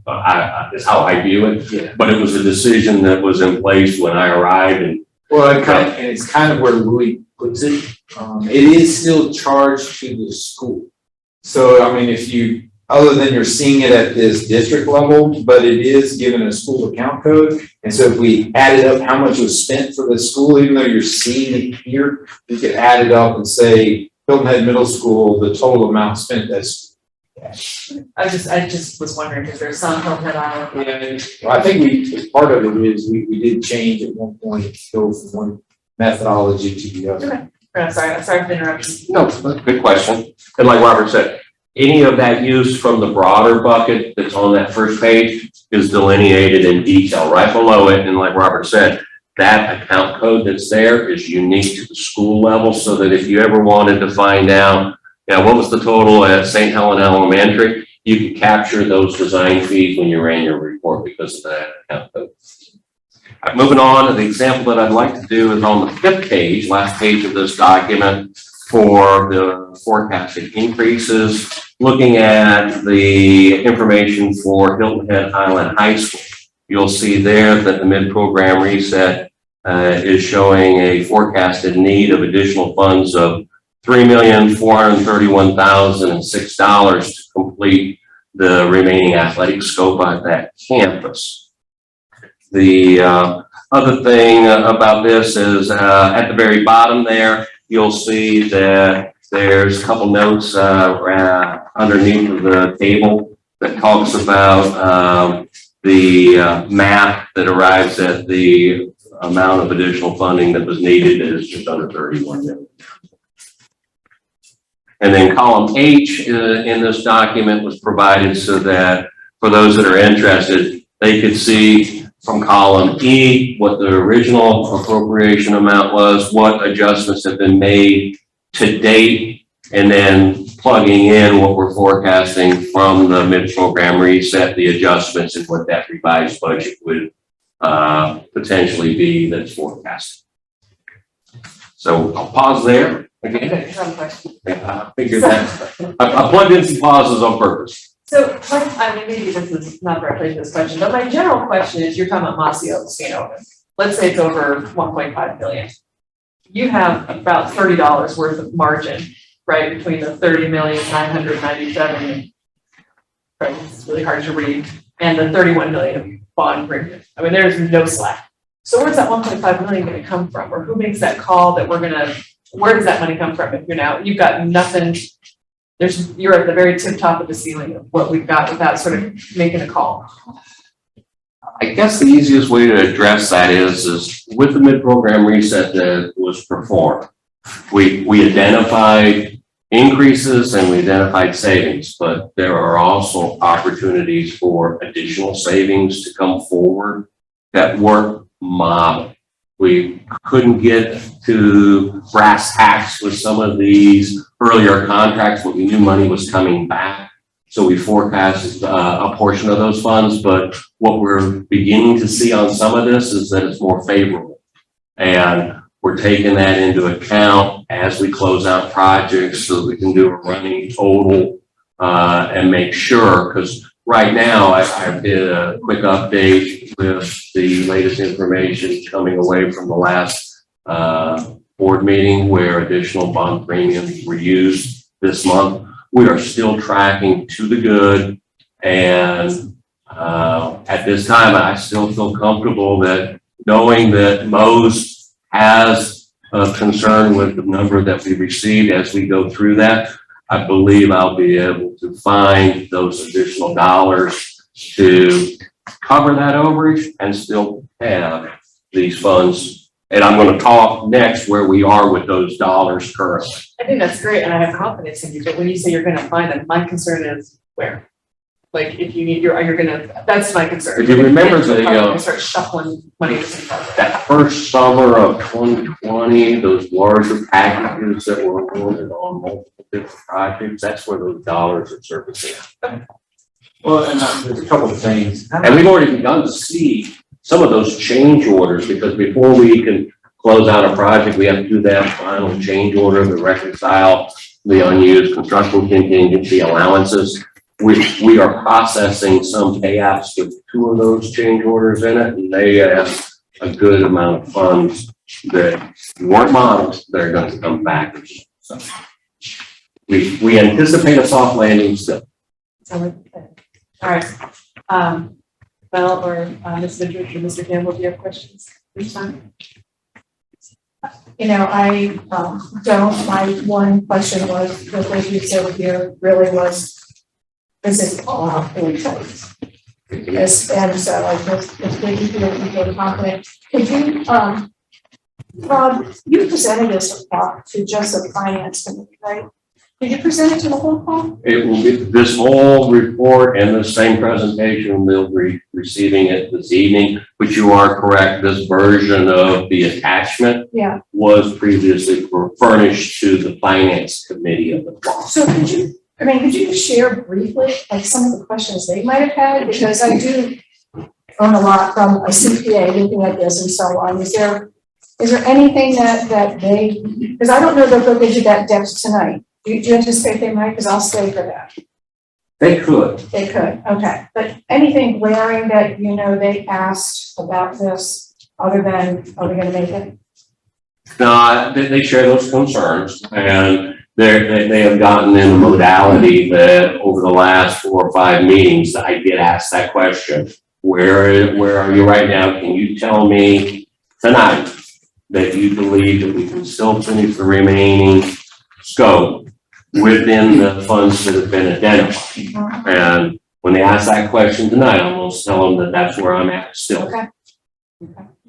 Is how I view it. Yeah. But it was a decision that was in place when I arrived and Well, and it's kind of where Louis puts it. It is still charged to the school. So, I mean, if you, other than you're seeing it at this district level, but it is given a school account code. And so if we added up how much was spent for the school, even though you're seeing it here, you could add it up and say, Hilton Head Middle School, the total amount spent, that's. I just was wondering, because there's some Hilton Head Island. And I think part of it is we did change at one point, go from one methodology to the other. Okay. I'm sorry for interrupting. no, that's a good question. And like Robert said, any of that use from the broader bucket that's on that first page is delineated in detail right below it. And like Robert said, that account code that's there is unique to the school level, so that if you ever wanted to find out, what was the total at St. Helen Elementary, you could capture those design fees when you ran your report because of that account code. Moving on to the example that I'd like to do is on the 5th page, last page of this document, for the forecasted increases, looking at the information for Hilton Head Island High School. You'll see there that the mid-program reset is showing a forecasted need of additional funds of $3,431,006 to complete the remaining athletic scope at that campus. The other thing about this is at the very bottom there, you'll see that there's a couple notes underneath of the table that talks about the math that arrives at the amount of additional funding that was needed is just under 31 million. And then column H in this document was provided so that for those that are interested, they could see from column E what the original appropriation amount was, what adjustments have been made to date, and then plugging in what we're forecasting from the mid-program reset, the adjustments, and what that revised budget would potentially be that's forecasted. So I'll pause there again. Okay, I have a question. I figured that I plugged in some pauses on purpose. So, I mean, maybe this is not the right place for this question, but my general question is, you're talking about Mossy Oaks being open. Let's say it's over 1.5 billion. You have about $30 worth of margin, right, between the 30,997,000, right, it's really hard to read, and the 31 million bond premium. I mean, there's no slack. So where's that 1.5 million going to come from, or who makes that call that where does that money come from? If you've got nothing. You're at the very tip top of the ceiling of what we've got without sort of making a call. I guess the easiest way to address that is with the mid-program reset that was performed, we identified increases and we identified savings, but there are also opportunities for additional savings to come forward that weren't modeled. We couldn't get to brass tacks with some of these earlier contracts, but we knew money was coming back. So we forecasted a portion of those funds, but what we're beginning to see on some of this is that it's more favorable. And we're taking that into account as we close out projects so that we can do a running total and make sure, because right now I did a quick update with the latest information coming away from the last board meeting where additional bond premiums were used this month. We are still tracking to the good, and at this time, I still feel comfortable that knowing that Mo's has a concern with the number that we received as we go through that, I believe I'll be able to find those additional dollars to cover that overage and still have these funds. And I'm going to talk next where we are with those dollars currently. I think that's great, and I have confidence in you, but when you say you're gonna find them, my concern is where? Like, if you need that's my concern. If you remember Start shuffling money to some project. that first summer of 2020, those larger packages that were awarded on multiple different projects, that's where those dollars are surfacing. Well, and there's a couple of things. And we've already begun to see some of those change orders, because before we can close out a project, we have to do that final change order to reconcile the unused construction contingency allowances. We are processing some payouts with 2 of those change orders in it, and they have a good amount of funds that weren't modeled, that are going to come back. So we anticipate a soft landing still. All right. Well, or Ms. Vidrich or Mr. Campbell, do you have questions this time? You know, I don't, my one question was, the thing you said here really was, this is all in place. Yes, and so I just, it's good to feel you feel confident. Could you, Rob, you presented this to just the finance committee, right? Did you present it to the whole call? It will be this whole report and the same presentation. They'll be receiving it this evening, but you are correct. This version of the attachment was previously furnished to the finance committee of the call. So could you just share briefly, like some of the questions they might have had? Because I do learn a lot from a CPA looking at this and so on. Is there anything that they, because I don't know they'll go into that depth tonight. Do you anticipate they might? Because I'll stay for that. They could. They could, okay. But anything glaring that, you know, they asked about this other than, are we gonna make it? No, they share those concerns, and they have gotten in a modality that over the last 4 or 5 meetings, I get asked that question. Where are you right now? Can you tell me tonight that you believe that we can still finish the remaining scope within the funds that have been identified? And when they ask that question tonight, I'm going to tell them that that's where I'm at still. Okay.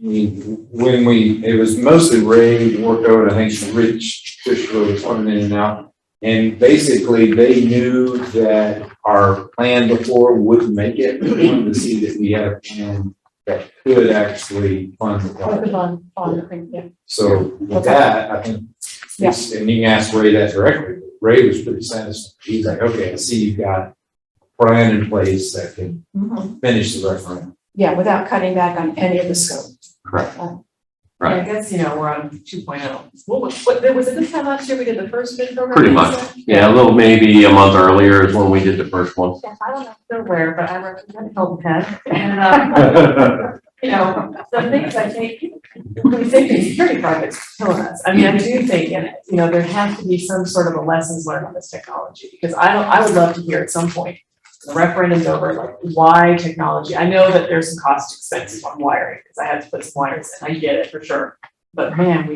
It was mostly Ray worked over, I think Rich was coming in and out. And basically they knew that our plan before wouldn't make it. We wanted to see that we had a plan that could actually fund the project. So with that, I think, and you can ask Ray that directly. Ray was pretty satisfied. He's like, okay, I see you've got a plan in place that can finish the referendum. Yeah, without cutting back on any of the scope. Correct. I guess, we're on 2.0. What was it this time last year we did the first bid program? Pretty much. Yeah, a little, maybe a month earlier is when we did the first one. Yeah, I don't know if they're aware, but I represent Hilton Head. And, the things I think, when we say these security projects killing us, I mean, I do think, there has to be some sort of a lessons learned on this technology, because I would love to hear at some point, the referendum's over, like, why technology? I know that there's some cost expenses on wiring, because I had to put some wires in. I get it for sure. But man,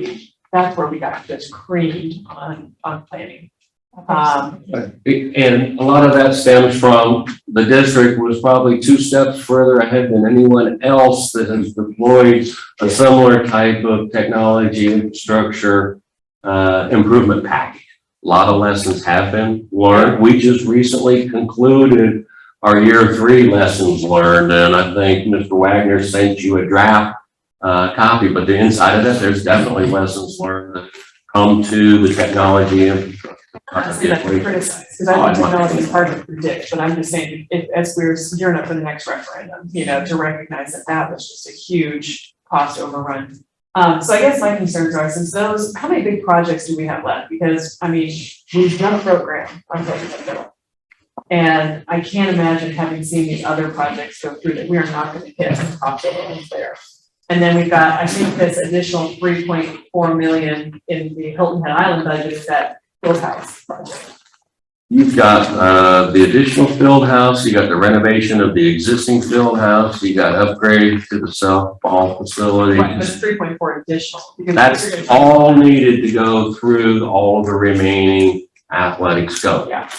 that's where we got just creamed on planning. And a lot of that stems from the district was probably 2 steps further ahead than anyone else that has deployed a similar type of technology infrastructure improvement package. A lot of lessons have been learned. We just recently concluded our year 3 lessons learned, and I think Mr. Wagner sent you a draft copy, but the inside of that, there's definitely lessons learned that come to the technology infrastructure. Honestly, that's criticized, because I think technology is hard to predict, but I'm just saying, as we're gearing up for the next referendum, to recognize that was just a huge cost overrun. So I guess my concerns are, since how many big projects do we have left? Because, I mean, we've done a program on Beaufort, and I can't imagine having seen these other projects go through that we are not going to hit the top of there. And then we've got, I think, this additional $3.4 million in the Hilton Head Island budget is that field house project. You've got the additional field house, you got the renovation of the existing field house, you got upgrades to the softball facility. Right, but 3.4 additional. That's all needed to go through all of the remaining athletic scope. Yeah.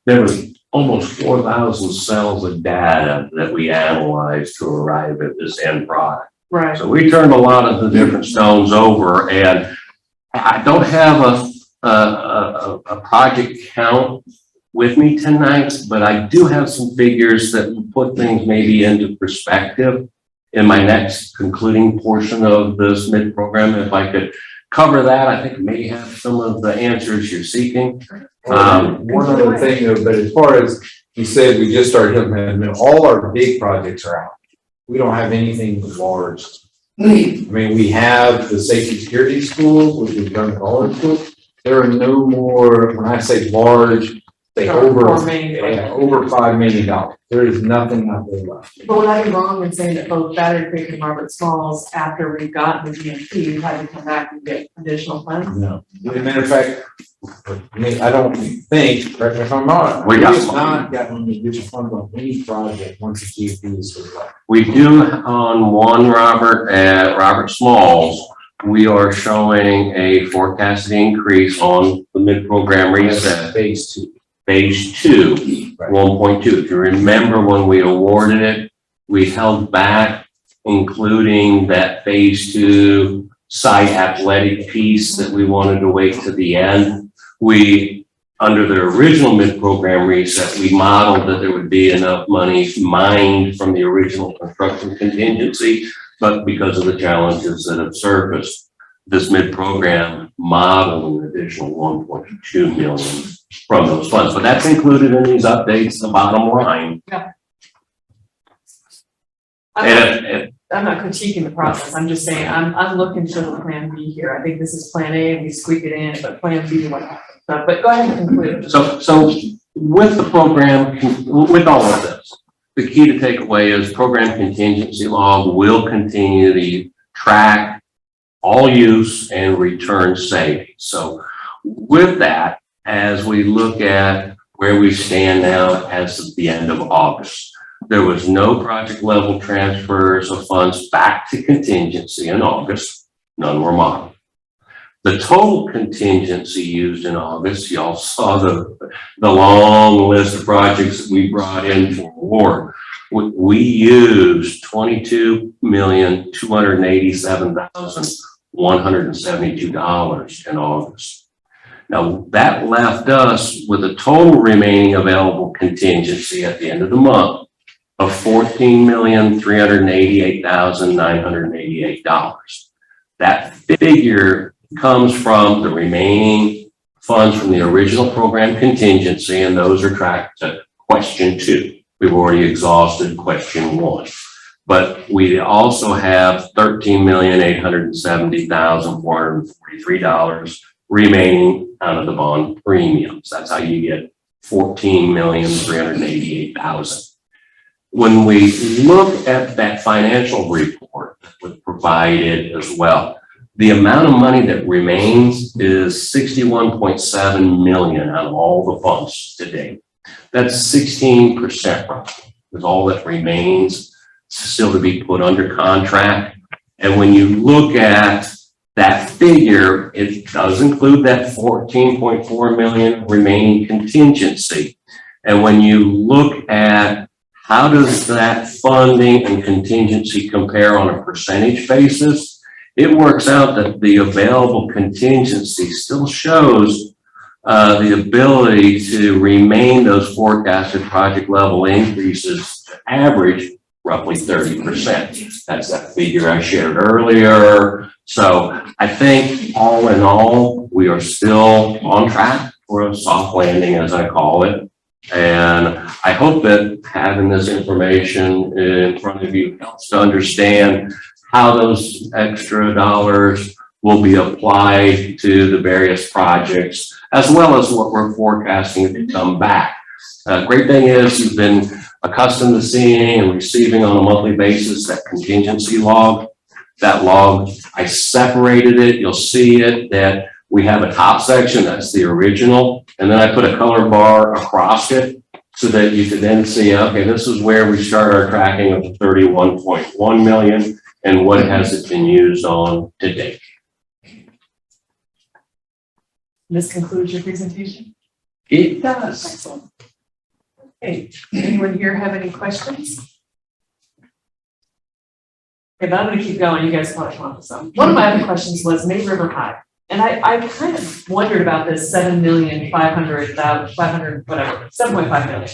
There was almost 4,000 cells of data that we analyzed to arrive at this end product. Right. So we turned a lot of the different stones over, and I don't have a project count with me tonight, but I do have some figures that will put things maybe into perspective in my next concluding portion of this mid-program. If I could cover that, I think may have some of the answers you're seeking. One other thing though, but as far as you said, we just started, all our big projects are out. We don't have anything large I mean, we have the safety security schools, which we've done for all our schools. There are no more, when I say large, they over $5 million. There is nothing out there left. But would I be wrong in saying that both Battery Creek and Robert Smalls, after we've gotten the GMP, we've had to come back and get additional funds? No. As a matter of fact, I mean, I don't think, correct me if I'm wrong, We we got have some. not gotten additional funds on any project once the GMP is certified. We do on one, Robert, at Robert Smalls, we are showing a forecasted increase on the mid-program reset. Phase 2. Phase 2, 1.2. If you remember when we awarded it, we held back, including that phase 2 site athletic piece that we wanted to wait to the end. We, under the original mid-program reset, we modeled that there would be enough money mined from the original construction contingency, but because of the challenges that have surfaced, this mid-program modeled an additional 1.2 million from those funds, but that's included in these updates, the bottom line. I'm not critiquing the process, I'm just saying, I'm looking for the plan B here. I think this is plan A and we squeak it in, but plan B, what happens? But go ahead and conclude. So with the program, with all of this, the key to take away is program contingency log will continue to track all use and return savings. So with that, as we look at where we stand now as of the end of August, there was no project level transfers of funds back to contingency in August. None were modeled. The total contingency used in August, y'all saw the long list of projects that we brought in for award. We used $22,287,172 in August. Now, that left us with a total remaining available contingency at the end of the month of $14,388,988. That figure comes from the remaining funds from the original program contingency, and those are tracked to question 2. We've already exhausted question 1. But we also have $13,870,443 remaining out of the bond premiums. That's how you get $14,388,000. When we look at that financial report that was provided as well, the amount of money that remains is $61.7 million out of all the funds to date. That's 16% roughly, is all that remains still to be put under contract. And when you look at that figure, it does include that $14.4 million remaining contingency. And when you look at how does that funding and contingency compare on a percentage basis, it works out that the available contingency still shows the ability to remain those forecasted project level increases to average roughly 30%. That's that figure I shared earlier. So I think all in all, we are still on track for a soft landing, as I call it. And I hope that having this information in front of you helps to understand how those extra dollars will be applied to the various projects, as well as what we're forecasting to come back. Great thing is you've been accustomed to seeing and receiving on a monthly basis that contingency log. That log, I separated it. You'll see it that we have a top section, that's the original, and then I put a color bar across it so that you could then see, okay, this is where we start our tracking of the 31.1 million and what has it been used on to date. This concludes your presentation? It does. Excellent. Okay, anyone here have any questions? Okay, but I'm gonna keep going, you guys want to come up with some. One of my other questions was May River High. And I kind of wondered about this 7.5 million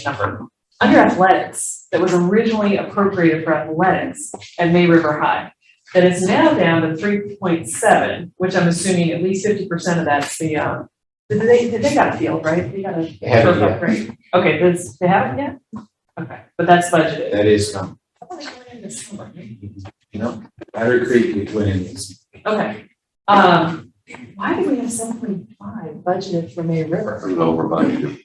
number. Under athletics, that was originally appropriated for athletics at May River High. That is now down to 3.7, which I'm assuming at least 50% of that's the, did they got a field, right? They got a turf upgrade. Okay, they haven't yet? Okay, but that's budgeted. That is coming. I thought they were in this summer. Battery Creek went in this. Okay. Why do we have 7.5 budgeted for May River? Over budget.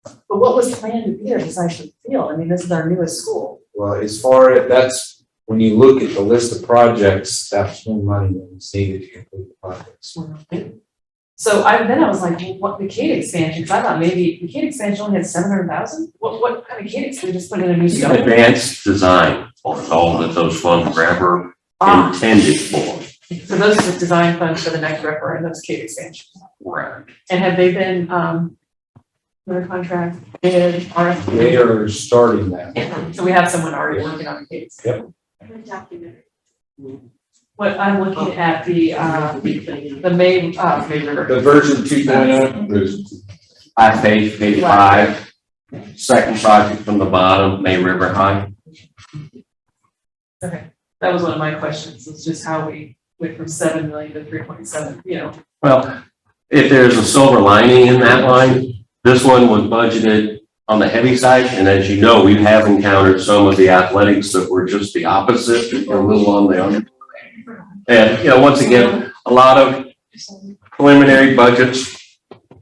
But what was planned to be there besides the field? I mean, this is our newest school. Well, as far as, that's, when you look at the list of projects, that's when money was needed to complete the projects. So then I was like, well, what, the Cade expansion, because I thought maybe the Cade expansion only had 700,000? What kind of Cade expansion, just put in a new stone? Advanced design, was all that those funds were ever intended for. So those are the design funds for the next referendum, those Cade expansions. Right. And have they been, under contract, bid, RFP? They are starting that. So we have someone already working on the case. Yep. What I'm looking at the May River. The version 2.0. Page 5, second project from the bottom, May River High. Okay, that was one of my questions, it's just how we went from 7 million to 3.7, you know. Well, if there's a silver lining in that line, this one was budgeted on the heavy side, and as you know, we have encountered some of the athletics that were just the opposite, a little on the under. And, you know, once again, a lot of preliminary budgets,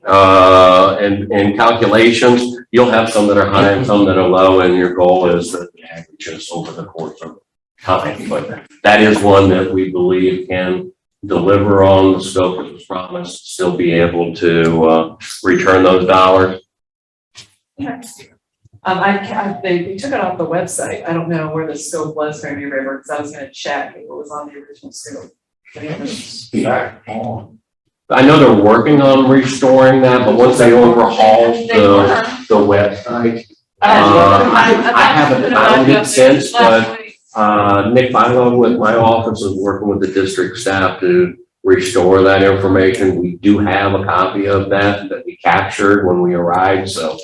and calculations, you'll have some that are high and some that are low, and your goal is that the averages over the course of time. But that is one that we believe can deliver on the scope that was promised, still be able to return those dollars. They took it off the website, I don't know where the scope was for May River, because I was gonna check what was on the original scope. Back on. I know they're working on restoring that, but once they overhaul the website, I haven't found it since, but Nick Philo with my office is working with the district staff to restore that information. We do have a copy of that we captured when we arrived, so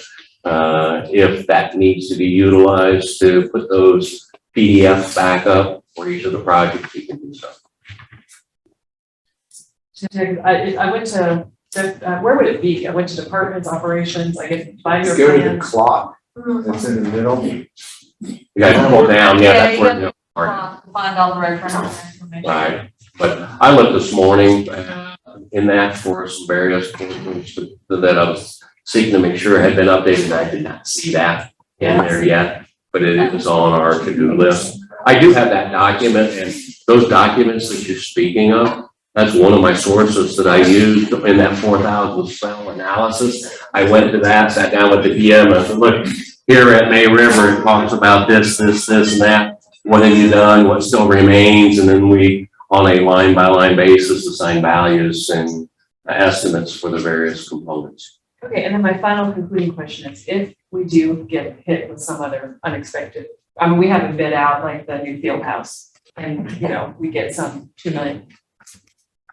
if that needs to be utilized to put those PDFs back up for each of the projects, we can do so. I went to, where would it be? I went to departments, operations, I get 5-year Go to the plans. clock that's in the middle. You gotta pull down, yeah, that's where the Find all the reference information. right. But I looked this morning in that for some various points that I was seeking to make sure had been updated. I did not see that in there yet, but it was on our to-do list. I do have that document, and those documents that you're speaking of, that's one of my sources that I used in that 4,000 cell analysis. I went to that, sat down with the PM, and said, look, here at May River, it talks about this, and that. What have you done? What still remains? And then we, on a line-by-line basis, assign values and estimates for the various components. Okay, and then my final concluding question is, if we do get hit with some other unexpected, I mean, we haven't bid out like the new field house, and, you know, we get some 2 million.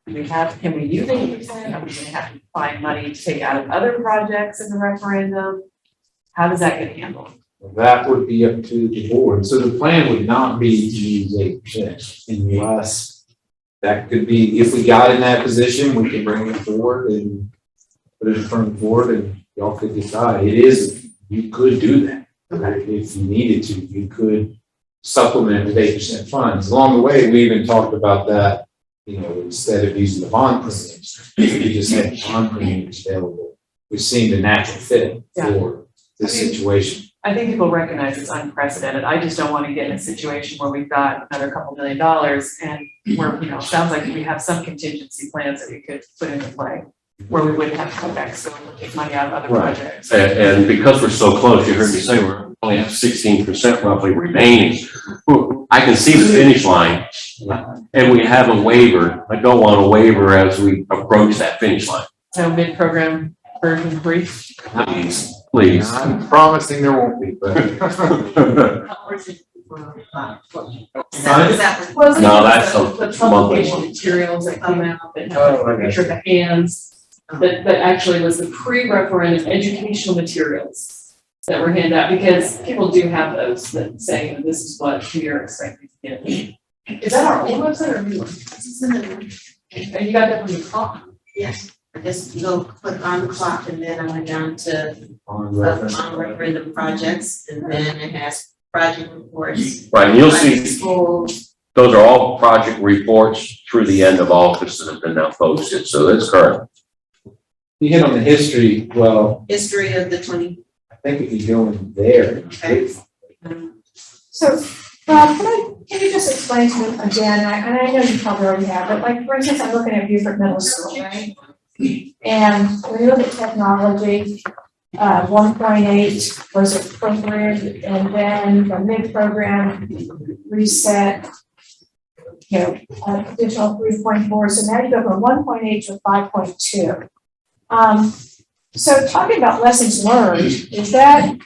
Can we use 80%? Are we gonna have to find money to take out of other projects in the referendum? How does that get handled? That would be up to the board. So the plan would not be to use 8% unless that could be, if we got in that position, we can bring it forward and put it in front of the board and y'all could decide. It is, you could do that. If you needed to, you could supplement with 8% funds. Along the way, we even talked about that, you know, instead of using the bond premiums, we just had bond premiums available, which seemed a natural fit for this situation. I think people recognize it's unprecedented. I just don't want to get in a situation where we've got another couple $1 million and we're, you know, sounds like we have some contingency plans that we could put into play where we wouldn't have to come back, so we'll take money out of other projects. And because we're so close, you heard me say we're only have 16% roughly remaining. I can see the finish line, and we have a waiver. I don't want a waiver as we approach that finish line. So mid-program version 3. Please. I'm promising there won't be, but. No, that's the publication materials that came out that have a picture of the hands. That actually was the pre-referendum educational materials that were handed out, because people do have those that say this is what we are expecting to get. Is that our old website or new one? And you got that from the clock? Yes, I just go click on the clock and then I went down to On referendum projects, and then it has project reports. Right, and you'll see. Schools, Those are all project reports through the end of August that have been now posted, so it's current. You hit on the history, well, History of the 20. I think if you go in there. Okay. So, Rob, can you just explain to me again, and I know you probably already have, but like, for instance, I'm looking at Beaufort Middle School, right? And when you look at technology, 1.8 was appropriate, and then the mid-program reset, additional 3.4, so now you go from 1.8 to 5.2. So talking about lessons learned, is that,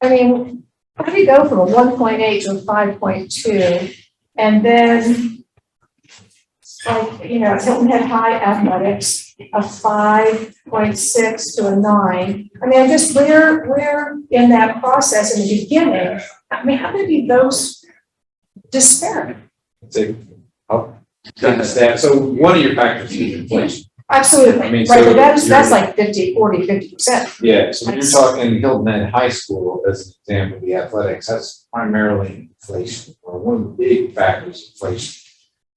I mean, how do you go from a 1.8 to a 5.2? And then, like, Hilton Head High Athletics, a 5.6 to a 9. I mean, I'm just, where in that process in the beginning, I mean, how did those disparate? I'll take a stab. So one of your factors is inflation. Absolutely, I mean, right, so but that's you're- like 50%. Yeah, so when you're talking Hilton Head High School as an example, the athletics, that's primarily inflation, or one of the big factors, inflation.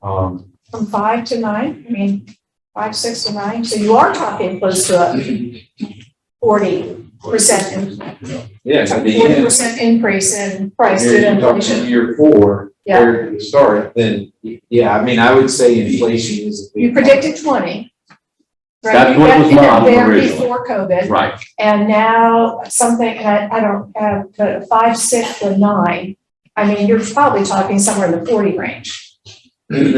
From 5 to 9, I mean, 5, 6 to 9, so you are talking close to a 40%, Yeah, at the end, 40% increase in price due to you're talking inflation. year 4, Yeah. where you start, then, yeah, I mean, I would say inflation is a big. You predicted 20. Right, That's you what got was in there modeled originally. before COVID, Right. and now something, and I don't have, but 5, 6 to 9, I mean, you're probably talking somewhere in the 40 range. In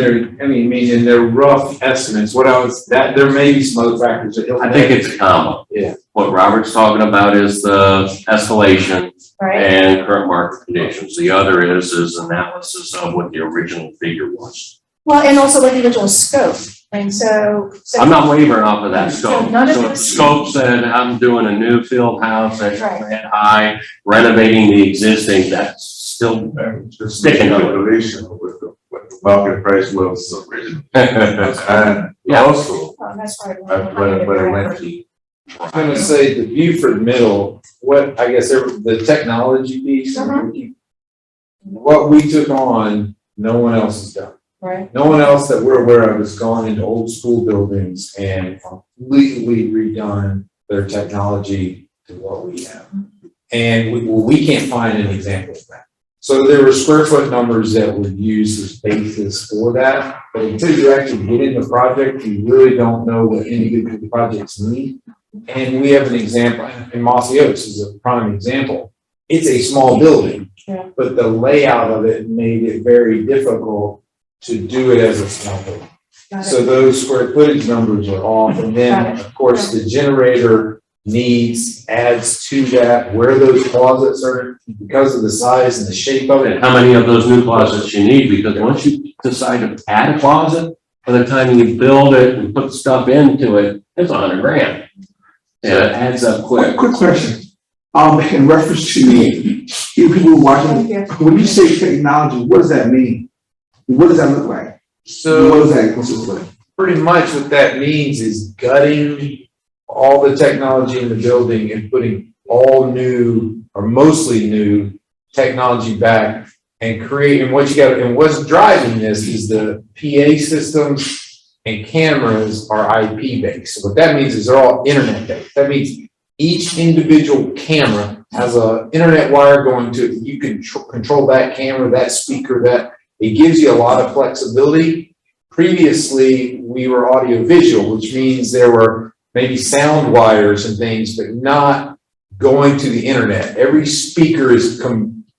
their rough estimates, there may be some other factors that. I think it's a comma. Yeah. What Robert's talking about is the escalation Right, and current market conditions. The other is analysis of what the original figure was. well, and also what the original scope, and so. I'm not wavering off of that So scope. none of So if the this- scope said I'm doing a new field house at Right. Hilton Head High, renovating the existing, that's still sticking to it. Calculation with the market price was original. And Yeah. also, Oh, that's right. when it went to. I'm gonna say the Beaufort Middle, I guess the technology piece, what we took on, no one else has done. Right, No one else that we're aware of has gone into old school buildings and completely redone their technology to what we have. And we can't find an example of that. So there were square foot numbers that were used as basis for that, but until you actually get in the project, you really don't know what individual projects need. And we have an example, and Mossy Oaks is a prime example. It's a small building, Yeah. but the layout of it made it very difficult to do it as a small building. got So it. those square footage numbers are off, and then, of course, the generator needs adds to that, where those closets are, because of the size and the shape of it. And how many of those new closets you need, because once you decide to add a closet, by the time you build it and put stuff into it, it's $100,000. Yeah, it adds up quick. Quick question, in reference to you people watching, Thank you. when you say technology, what does that mean? What does that look like? What So does that consist of? pretty much what that means is gutting all the technology in the building and putting all new or mostly new technology back and creating what you got. And what's driving this is the PA systems and cameras are IP based. So what that means is they're all internet based. That means each individual camera has a internet wire going to it. You can control that camera, that speaker, that it gives you a lot of flexibility. Previously, we were audio visual, which means there were maybe sound wires and things, but not going to the internet. Every speaker is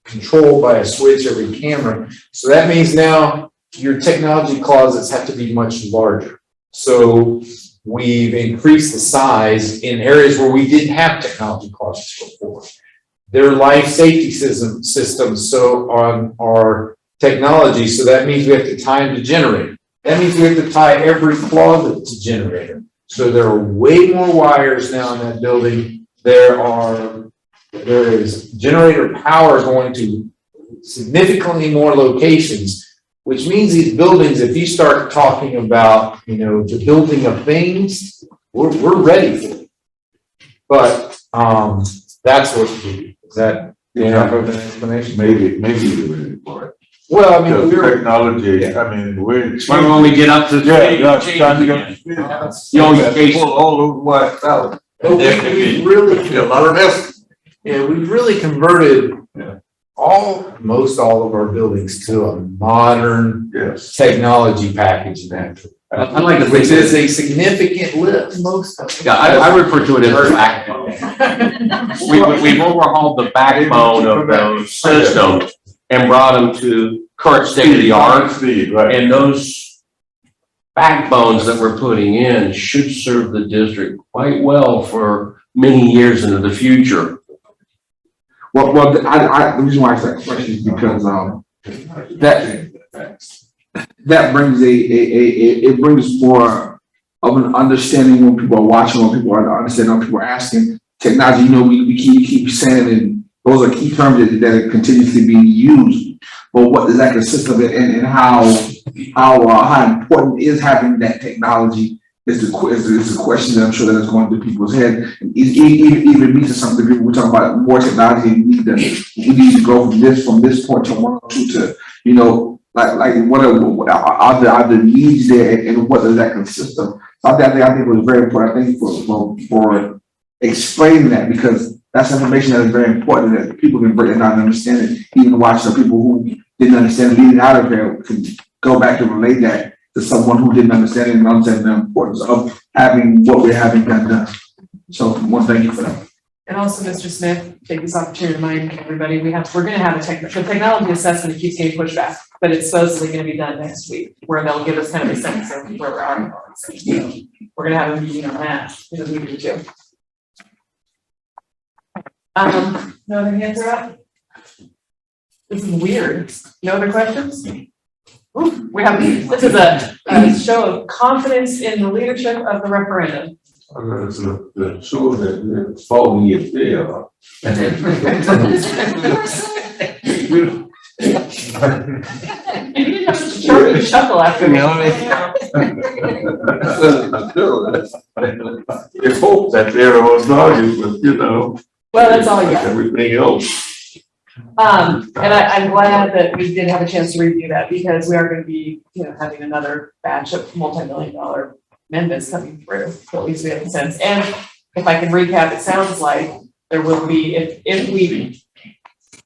controlled by a switch, every camera. So that means now your technology closets have to be much larger. So we've increased the size in areas where we didn't have technology closets before. They're life safety systems, so on our technology, so that means we have to tie them to generator. That means we have to tie every closet to generator. So there are way more wires now in that building. There is generator power going to significantly more locations, which means these buildings, if you start talking about, the building of things, we're ready for it. But, that's what we do. Is that enough of an explanation? Maybe you're ready for it. Well, I mean, Because technology, I mean, we're. Why don't we get up to? Yeah, trying to go. You always Pull all those white out. but we really, A lot of mess. yeah, we've really converted Yeah. most all of our buildings to a modern Yes. technology package now. I like to think Which is a significant lift. Most of them. Yeah, I refer to it as the backbone. We've overhauled the backbone of those systems and brought them to current state of the art. Speed, right. And those backbones that we're putting in should serve the district quite well for many years into the future. Well, the reason why I asked that question is because, that brings it brings more of an understanding when people are watching, when people are understanding, when people are asking. Technology, we keep saying, and those are key terms that are continuously being used. But what does that consist of it, and how important is having that technology is the question that I'm sure that is going through people's head. And even me to some degree, we're talking about more technology, and we need to go from this point to 1 or 2 to, like what are the needs there, and what does that consist of? So I think it was very important. I think for explaining that, because that's information that is very important that people can break it down and understand it. Even watching the people who didn't understand it leading out of there can go back and relate that to someone who didn't understand it and understand the importance of having what we're having done. So, thank you for that. And also, Mr. Smith, take this opportunity to remind everybody, we're gonna have the technology assessment keeps getting pushed back, but it's supposedly gonna be done next week, where they'll give us kind of a sense of where we are. So, we're gonna have a meeting on that in a week or 2. No other hands are up? This is weird. No other questions? Ooh, this is a show of confidence in the leadership of the referendum. The show that fall me is there. You didn't have such a charming chuckle after me. It's hope that there was value, but Well, that's all you got. everything else. And I'm glad that we did have a chance to review that, because we are gonna be, having another batch of multi-million-dollar amendments coming through. So at least we have a sense. And if I can recap, it sounds like there will be, if we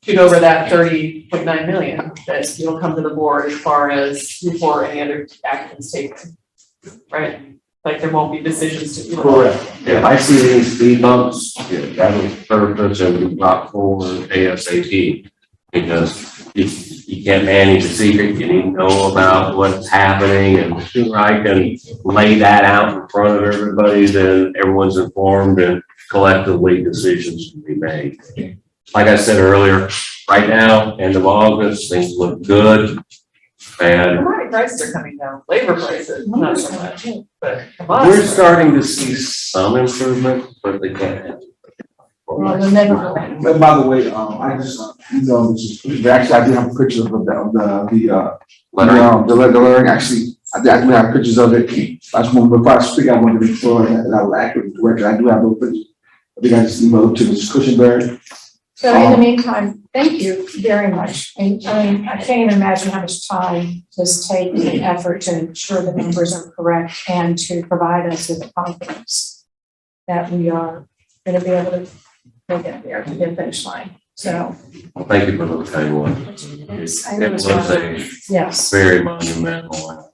shoot over that 30.9 million, that you'll come to the board as far as before any other action is taken, right? Like there won't be decisions to. Correct. If I see any speed bumps, that will purpose and be brought forward ASAP. Because you can't manage a secret, you need to know about what's happening, and the sooner I can lay that out in front of everybody, then everyone's informed and collectively decisions can be made. Like I said earlier, right now, end of August, things look good. And Commodity prices are coming down, labor prices, not so much, but. we're starting to see some improvement, but they can't. Well, they'll never go back. But by the way, I just, actually, I do have pictures of the lettering, actually, I do have pictures of it. I just want, before I speak, I want to make sure that I was accurate and correct. I do have those pictures. I think I just emailed to Mrs. Cushionberry. So in the meantime, thank you very much. And I mean, I can't even imagine how much time this takes and effort to ensure the numbers are correct and to provide us with the confidence that we are going to be able to get there to the finish line. So. Well, thank you for those kind words. It was a Yes. very monumental one.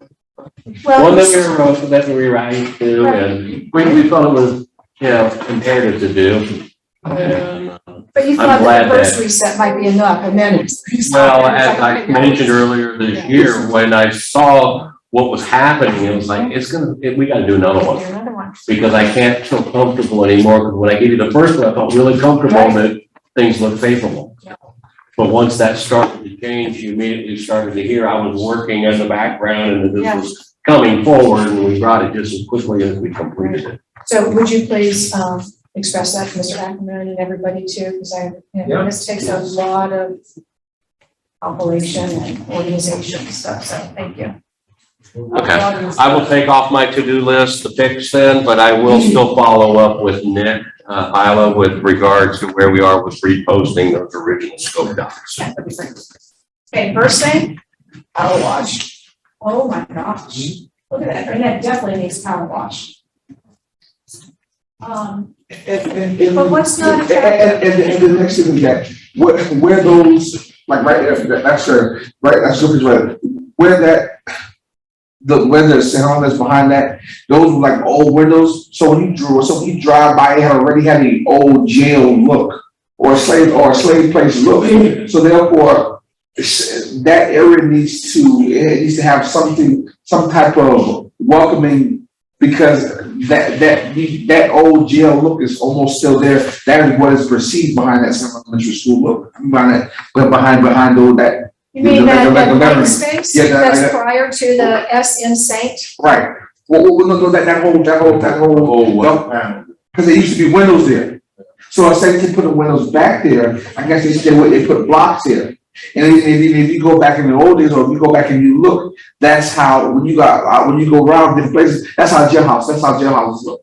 Well, One that we were writing to, and we thought it was, imperative to do. And, but you thought that the first reset might be enough, and then it's. well, as I mentioned earlier this year, when I saw what was happening, it was like, we gotta do another one. Because I can't feel comfortable anymore, because when I gave you the first one, I felt really comfortable that things looked favorable. But once that started to change, you immediately started to hear I was working in the background and that this was coming forward, and we brought it just as quickly as we completed it. So would you please express that to Mr. Ackerman and everybody too, because this takes a lot of compilation and organization and stuff, so thank you. Okay, I will take off my to-do list to fix then, but I will still follow up with Nick Isla with regards to where we are with reposting those original scope docs. Okay, first thing, power wash. Oh my gosh, look at that, and that definitely needs power wash. But what's not attractive? And the next thing is that, where those, like right there, that's the, right, that's right, where that, where the sound that's behind that, those were like old windows, so when you drive by, it already had an old jail look, or a slave place look, so therefore, that area needs to have something, some type of welcoming, because that old jail look is almost still there. That is what is perceived behind that Central Elementary School look. Behind all that. You mean that blank space Yeah, that's prior to the S in Saint? Right. Well, no, that whole, because there used to be windows there. So I said to put the windows back there, I guess they put blocks there. And if you go back in the old days, or if you go back and you look, that's how, when you go around different places, that's how jailhouses look.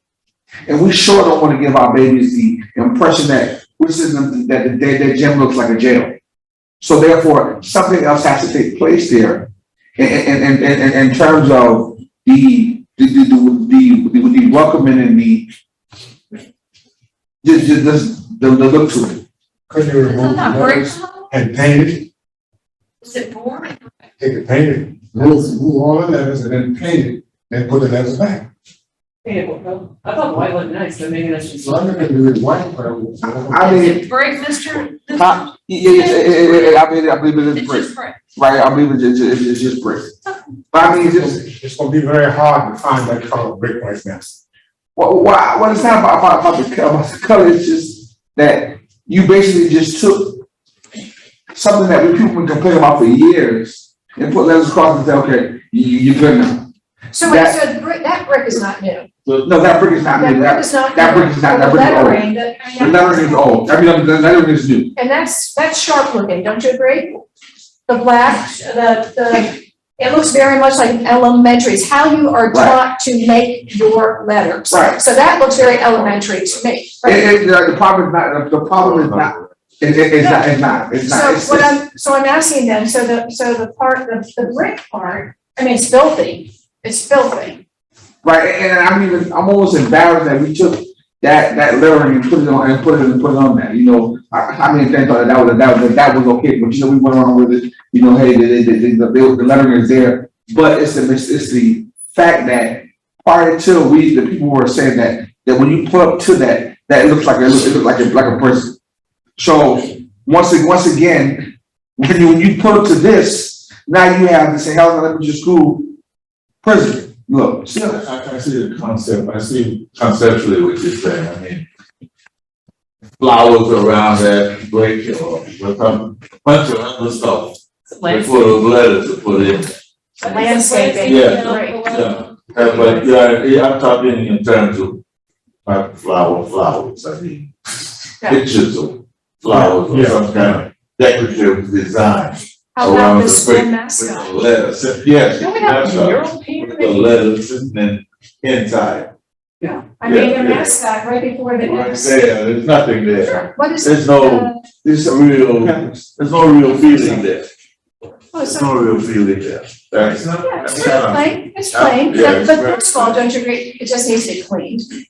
And we sure don't want to give our babies the impression that their gym looks like a jail. So therefore, something else has to take place there. And in terms of the welcoming and the look to it. Could you remove the letters and paint it? Is it boring? Take it, paint it, remove all the letters and then paint it, then put the letters back. I thought white looked nice, but maybe that's just. So I'm gonna do it white, but I mean, Is it brick, Mr.? yeah, I believe it is It's brick. just brick. Right, I believe it's just brick. But I mean, it's gonna be very hard to find that color brick right now. what is not about the color, it's just that you basically just took something that people been complaining about for years and put letters across and say, okay, you're good now. So wait, so that brick is not new. No, that brick is not new. That brick is not. That brick is not, that brick is old. Lettering, The lettering is old. I mean, the lettering is new. and that's sharp looking, don't you agree? The black, it looks very much like elementary, it's how you are taught to make your letters. Right. So that looks very elementary to me. Right? The problem is not, it's not. So I'm asking then, so the brick part, I mean, it's filthy, Right, and I'm almost embarrassed that we took that lettering and put it on that, you know, I mean, thank God that was okay, but you know, we went on with it, you know, hey, the lettering is there, but it's the fact that prior to the people were saying that when you put up to that, it looks like a person. So once again, when you put up to this, now you have the St. Helens Elementary School prison. Look, I see the concept, I see conceptually what you're saying, I mean, flowers around that break, or a bunch of other stuff, before those letters to put in. landscaping. Yeah. Right. Yeah, but yeah, I'm talking in terms of not flowers, I mean, Yeah. pictures of flowers or some kind of decorative design. How about the school mascot? Letters, yes. Don't we have that's a right. mural painter? With the letters and inside. I mean, the mascot right before the. Right there, there's nothing there. What is? There's no real feeling there. Oh, There's so, no real feeling there. That's yeah, it's kinda- plain, it's plain, Yeah, but first of all, don't you agree, it just needs to be cleaned. Well,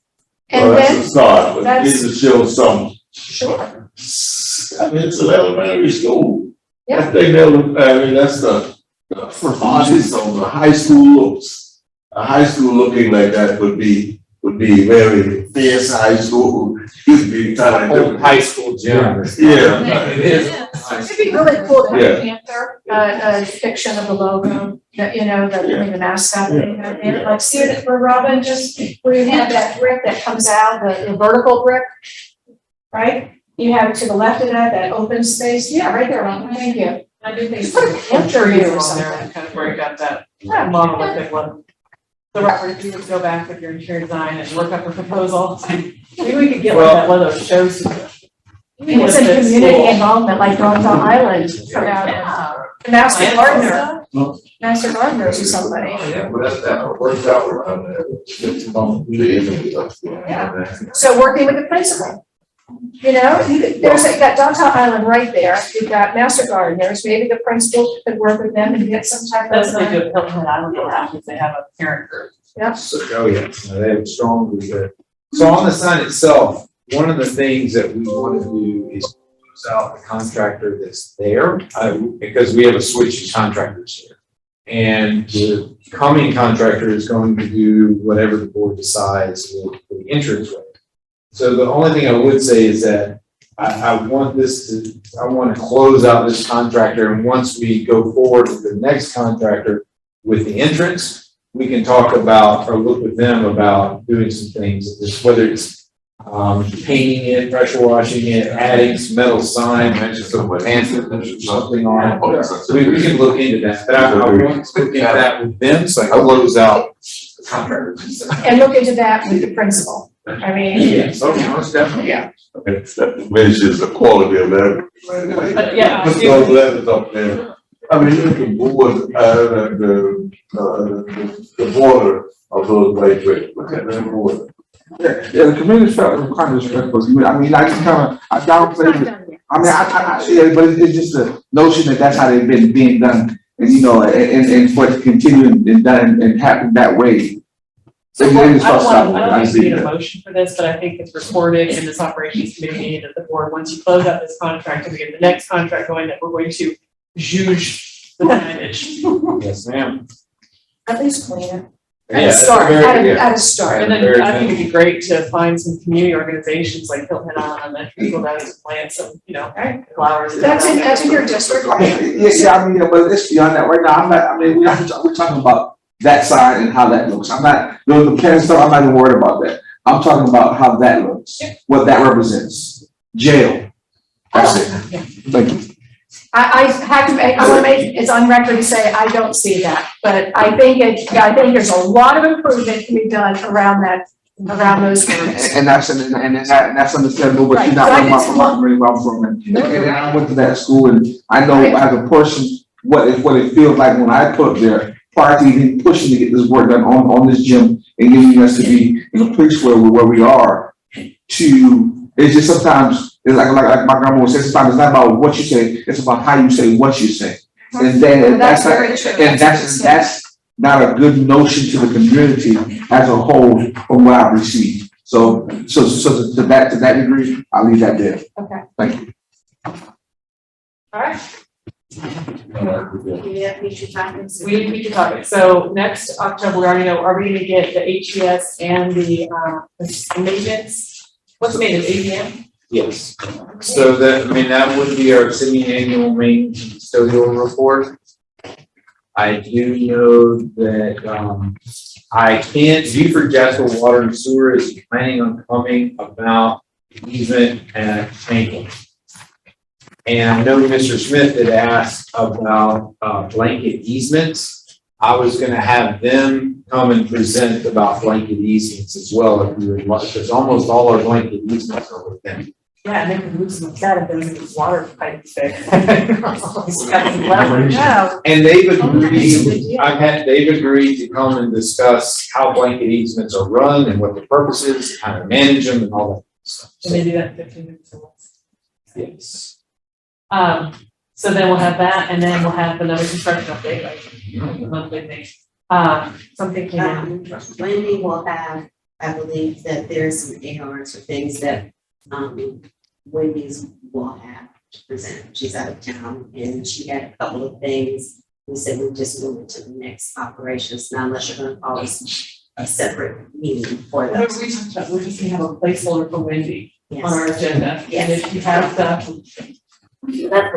And that's then, a start, but it that's- needs to show some, sure, I mean, it's an elementary school. Yeah. I think that's the artist on the high school looks. A high school looking like that would be very fierce high school. You'd be kind of. High school gym. Yeah, it is. it'd be really cool to have Yeah. a panther, a depiction of the logo, you know, the mascot, and like, see it for Robin, just where you have that brick that comes out, the vertical brick, right? You have to the left of that open space, yeah, right there, Robin, thank you. I do think. Just put a picture here or on there something. and kind of break up that Yeah. monolithic look. So Robert, if you would go back with your interior design and work up a proposal, maybe we could get like that one of those shows. And it's a community involvement, like Dogtown Island, the Master Gardener, Master Gardeners or somebody. Yeah, but that works out around there. So working with the principal. You know, you got downtown Island right there, you've got Master Gardeners, maybe the principal could work with them and get some type of. That's what they do at Hilton Head Island, because they have a parent group. Oh, yeah, no, they have a strong group there. So on the sign itself, one of the things that we want to do is close out the contractor that's there, because we have a switch of contractors here. And the coming contractor is going to do whatever the board decides with the entrance way. So the only thing I would say is that I want to close out this contractor, and once we go forward with the next contractor with the entrance, we can talk about or look with them about doing some things, whether it's painting it, pressure washing it, adding some metal sign, something on it. So we can look into that. But I want to look into that with them, so I can close out the contractors. And look into that with the principal. I mean. Yes, okay, most definitely, yeah. That diminishes the quality of that. But yeah, Put those letters up there. I mean, look at the board, the border of those white look at that border. Yeah, the community felt kind of disrespectful. I mean, I just kind of, I downplayed it. I mean, yeah, but it's just a notion that that's how they've been being done, and you know, and for it to continue and done and happen that way. so I don't think we need a motion for this, but I think it's recorded in this operations committee meeting that the board, once you close out this contract and we get the next contract going, that we're going to juge the damage. Yes, ma'am. At least clean it. Yeah, At a that's start, very- at a start. And then I think it'd be great to find some community organizations like Hilton Head Island Elementary School that is plant some, flowers. That's in your district. I mean, yeah, I mean, but it's beyond that right now. I'm not, I mean, we're talking about that side and how that looks. I'm not, the parent stuff, I'm not even worried about that. I'm talking about how that looks, what that represents. Jail. That's it. Thank you. I have to make, I want to make, it's on record to say, I don't see that, but I think there's a lot of improvement can be done around those groups. And that's understandable, but you're not talking about from my community where I'm from. And I went to that school and I know as a person, what it feels like when I put there, prior to even pushing to get this work done on this gym and getting us to be in a place where we are it's just sometimes, it's like my grandma would say, sometimes it's not about what you say, it's about how you say what you say. And then that's not a good notion to the community as a whole from what I've received. So to that degree, I'll leave that there. Okay. Thank you. All right. We have future topics. We need future topics. So next October, we already know, are we gonna get the HES and the maintenance? What's maintenance, ABM? Yes. So that would be our semi-annual maintenance and custodial report. I do know that, Beaufort Jasper Water and Sewer is planning on coming about easement and tanking. And I know Mr. Smith had asked about, blanket easements. I was gonna have them come and present about blanket easements as well, if you would like, because almost all our blanket easements are with them. Yeah, and they can lose some cat if there's a water pipe fix. No. And they've agreed, they've agreed to come and discuss how blanket easements are run and what the purpose is, how to manage them and all that stuff. Can they do that in 15 minutes or less? Yes. So then we'll have that, and then we'll have another construction update, like the monthly thing. Something came in. Wendy will have, I believe that there's some ARs or things that, Wendy's will have to present. She's out of town and she had a couple of things. We said we just move it to the next operations, now unless you're gonna call us a separate meeting for What those. are we talking about? We're just gonna have a placeholder for Wendy on Yes, our agenda. And if you have stuff,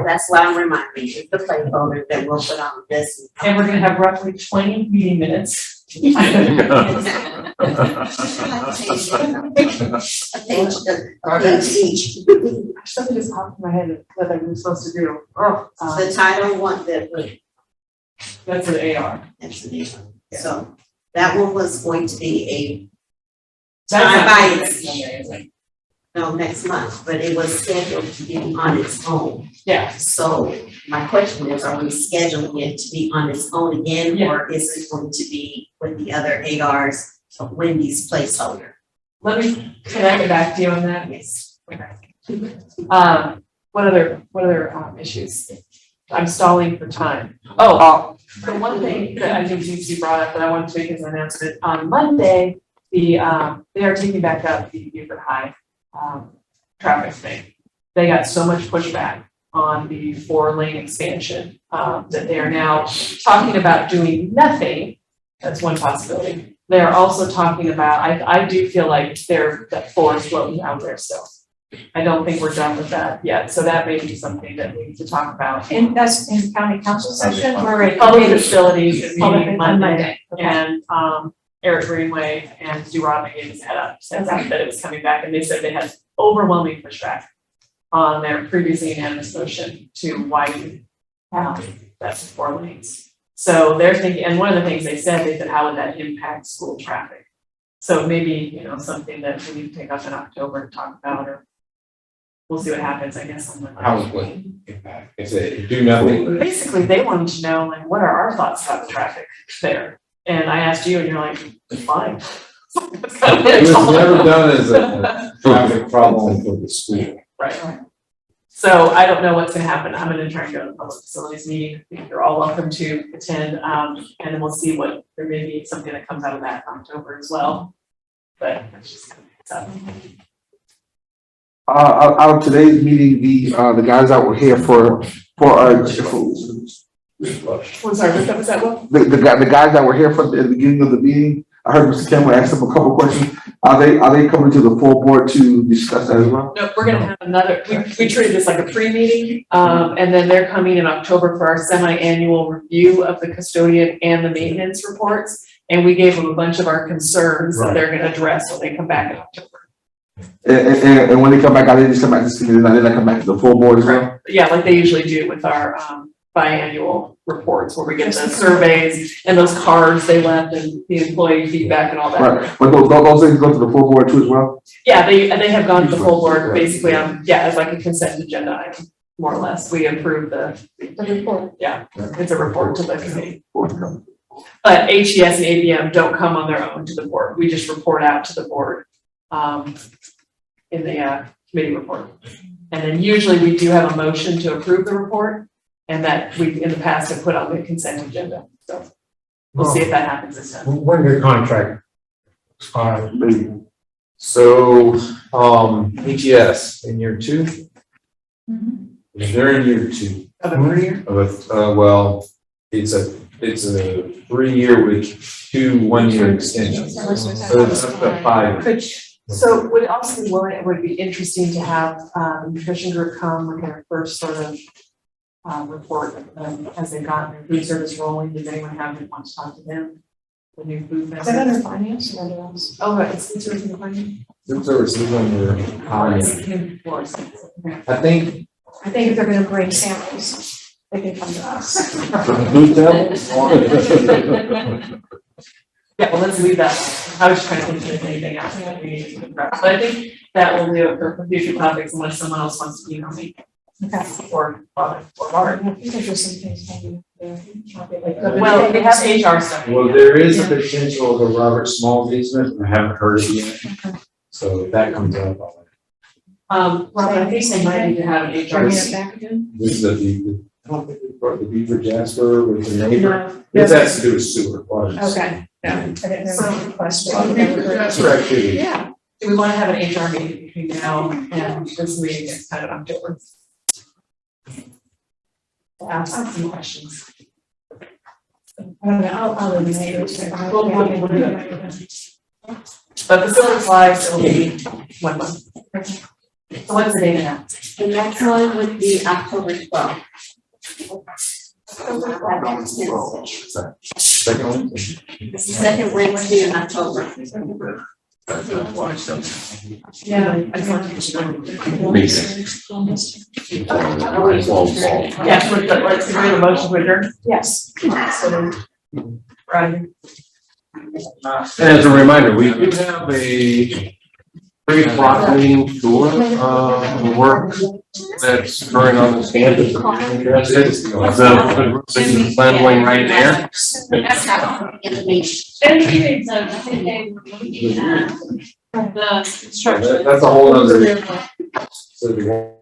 that's why I'm reminding you, the placeholder that we'll put on this. and we're gonna have roughly 20 meeting minutes. A page, each. Something just popped in my head that I'm supposed to do. The title one that That's an AR. that's the name. So that one was going to be That's no, next month, but it was scheduled to be on its own. Yeah. So my question is, are we scheduling it to be on its own again, Yeah. or is it going to be with the other ARs of Wendy's placeholder? Can I get back to you on that? Yes. What other issues? I'm stalling for time. Oh, the one thing that I think needs to be brought up that I want to make as an announcement, on Monday, they are taking back up the Beaufort High, traffic thing. They got so much pushback on the 4-lane expansion, that they are now talking about doing nothing. That's one possibility. They're also talking about, I do feel like that 4 is floating out there still. I don't think we're done with that yet, so that may be something that we need to talk about. And that's in county council session or a Public facilities is Public meeting on Monday, Okay. and Eric Greenway and Stu Rodman gave us a head up, said that it was coming back, and they said they had overwhelming pushback on their previously unanimous motion to widen that to 4 lanes. So they're thinking, and one of the things they said, how would that impact school traffic? So maybe, something that we need to take up in October to talk about, or we'll see what happens, I guess. How would it impact? If they do nothing? Basically, they wanted to know, like, what are our thoughts about the traffic there? And I asked you, and you're like, fine. It was never done as a traffic problem for the school. Right. So I don't know what's gonna happen. I'm gonna try and go to the public facilities meeting. I think you're all welcome to attend. And then we'll see what, there may be something that comes out of that in October as well. But that's just kind of, Out of today's meeting, the guys that were here for our, sorry, what was that one? the guys that were here for the beginning of the meeting, I heard Mr. Campbell ask them a couple questions. Are they coming to the full board to discuss that as well? No, we're gonna have another, we treated this like a pre-meeting, and then they're coming in October for our semi-annual review of the custodian and the maintenance reports. And we gave them a bunch of our concerns that they're gonna address when they come back in October. And when they come back, are they just come back to this committee, and then come back to the full board as well? Yeah, like they usually do with our biannual reports where we get the surveys and those cards they left and the employee feedback and all that. Right, but those things go to the full board too as well? Yeah, they have gone to the full board basically as like a consent agenda item, more or less. We approve the report. Yeah, it's a report to the committee. But HES and ABM don't come on their own to the board. We just report out to the board in the committee report. And then usually we do have a motion to approve the report, and that we in the past have put on the consent agenda. So we'll see if that happens this time. When your contract expires? So, HES in year 2? They're in year 2. Of a 3-year? Well, it's a 3-year with 2 1-year extensions. So it's up to 5. So would it also be willing, it would be interesting to have the nutrition group come with their first sort of report as they've gotten their food service rolling. Does anyone want to talk to them? The new food. Is that under finance or under else? Oh, right, it's food service and finance. Food services under I think if they're gonna bring samples, they can come to us. Yeah, well, let's leave that. I was just trying to think if there's anything else that we need to address. But I think that will do it for future topics unless someone else wants to email me. Okay. Or Art. I think there's some things maybe there. Well, we have HR stuff. Well, there is a potential of a Robert Small easement. I haven't heard it yet. So if that comes up, Robert, I think they might need to have an HR. Bringing it back again? this is I don't think we brought the Beaufort Jasper with the neighbor. No. This has to do with sewer. Okay, yeah, I didn't know the question. Jasper activity. Yeah. Do we want to have an HR meeting between now and this meeting is kind of October? Ask some questions. I'll eliminate it. But facility wise, it'll be 1 month. So what's the date now? The next one would be October 12th. Second one? Second Wednesday in October. Yeah. I just want to. Amazing. Yes, let's do a motion with her. Yes. Right. And as a reminder, we do have a pre-block meeting tour, the work that's occurring on this campus. The business plan going right there. That's a whole other. So the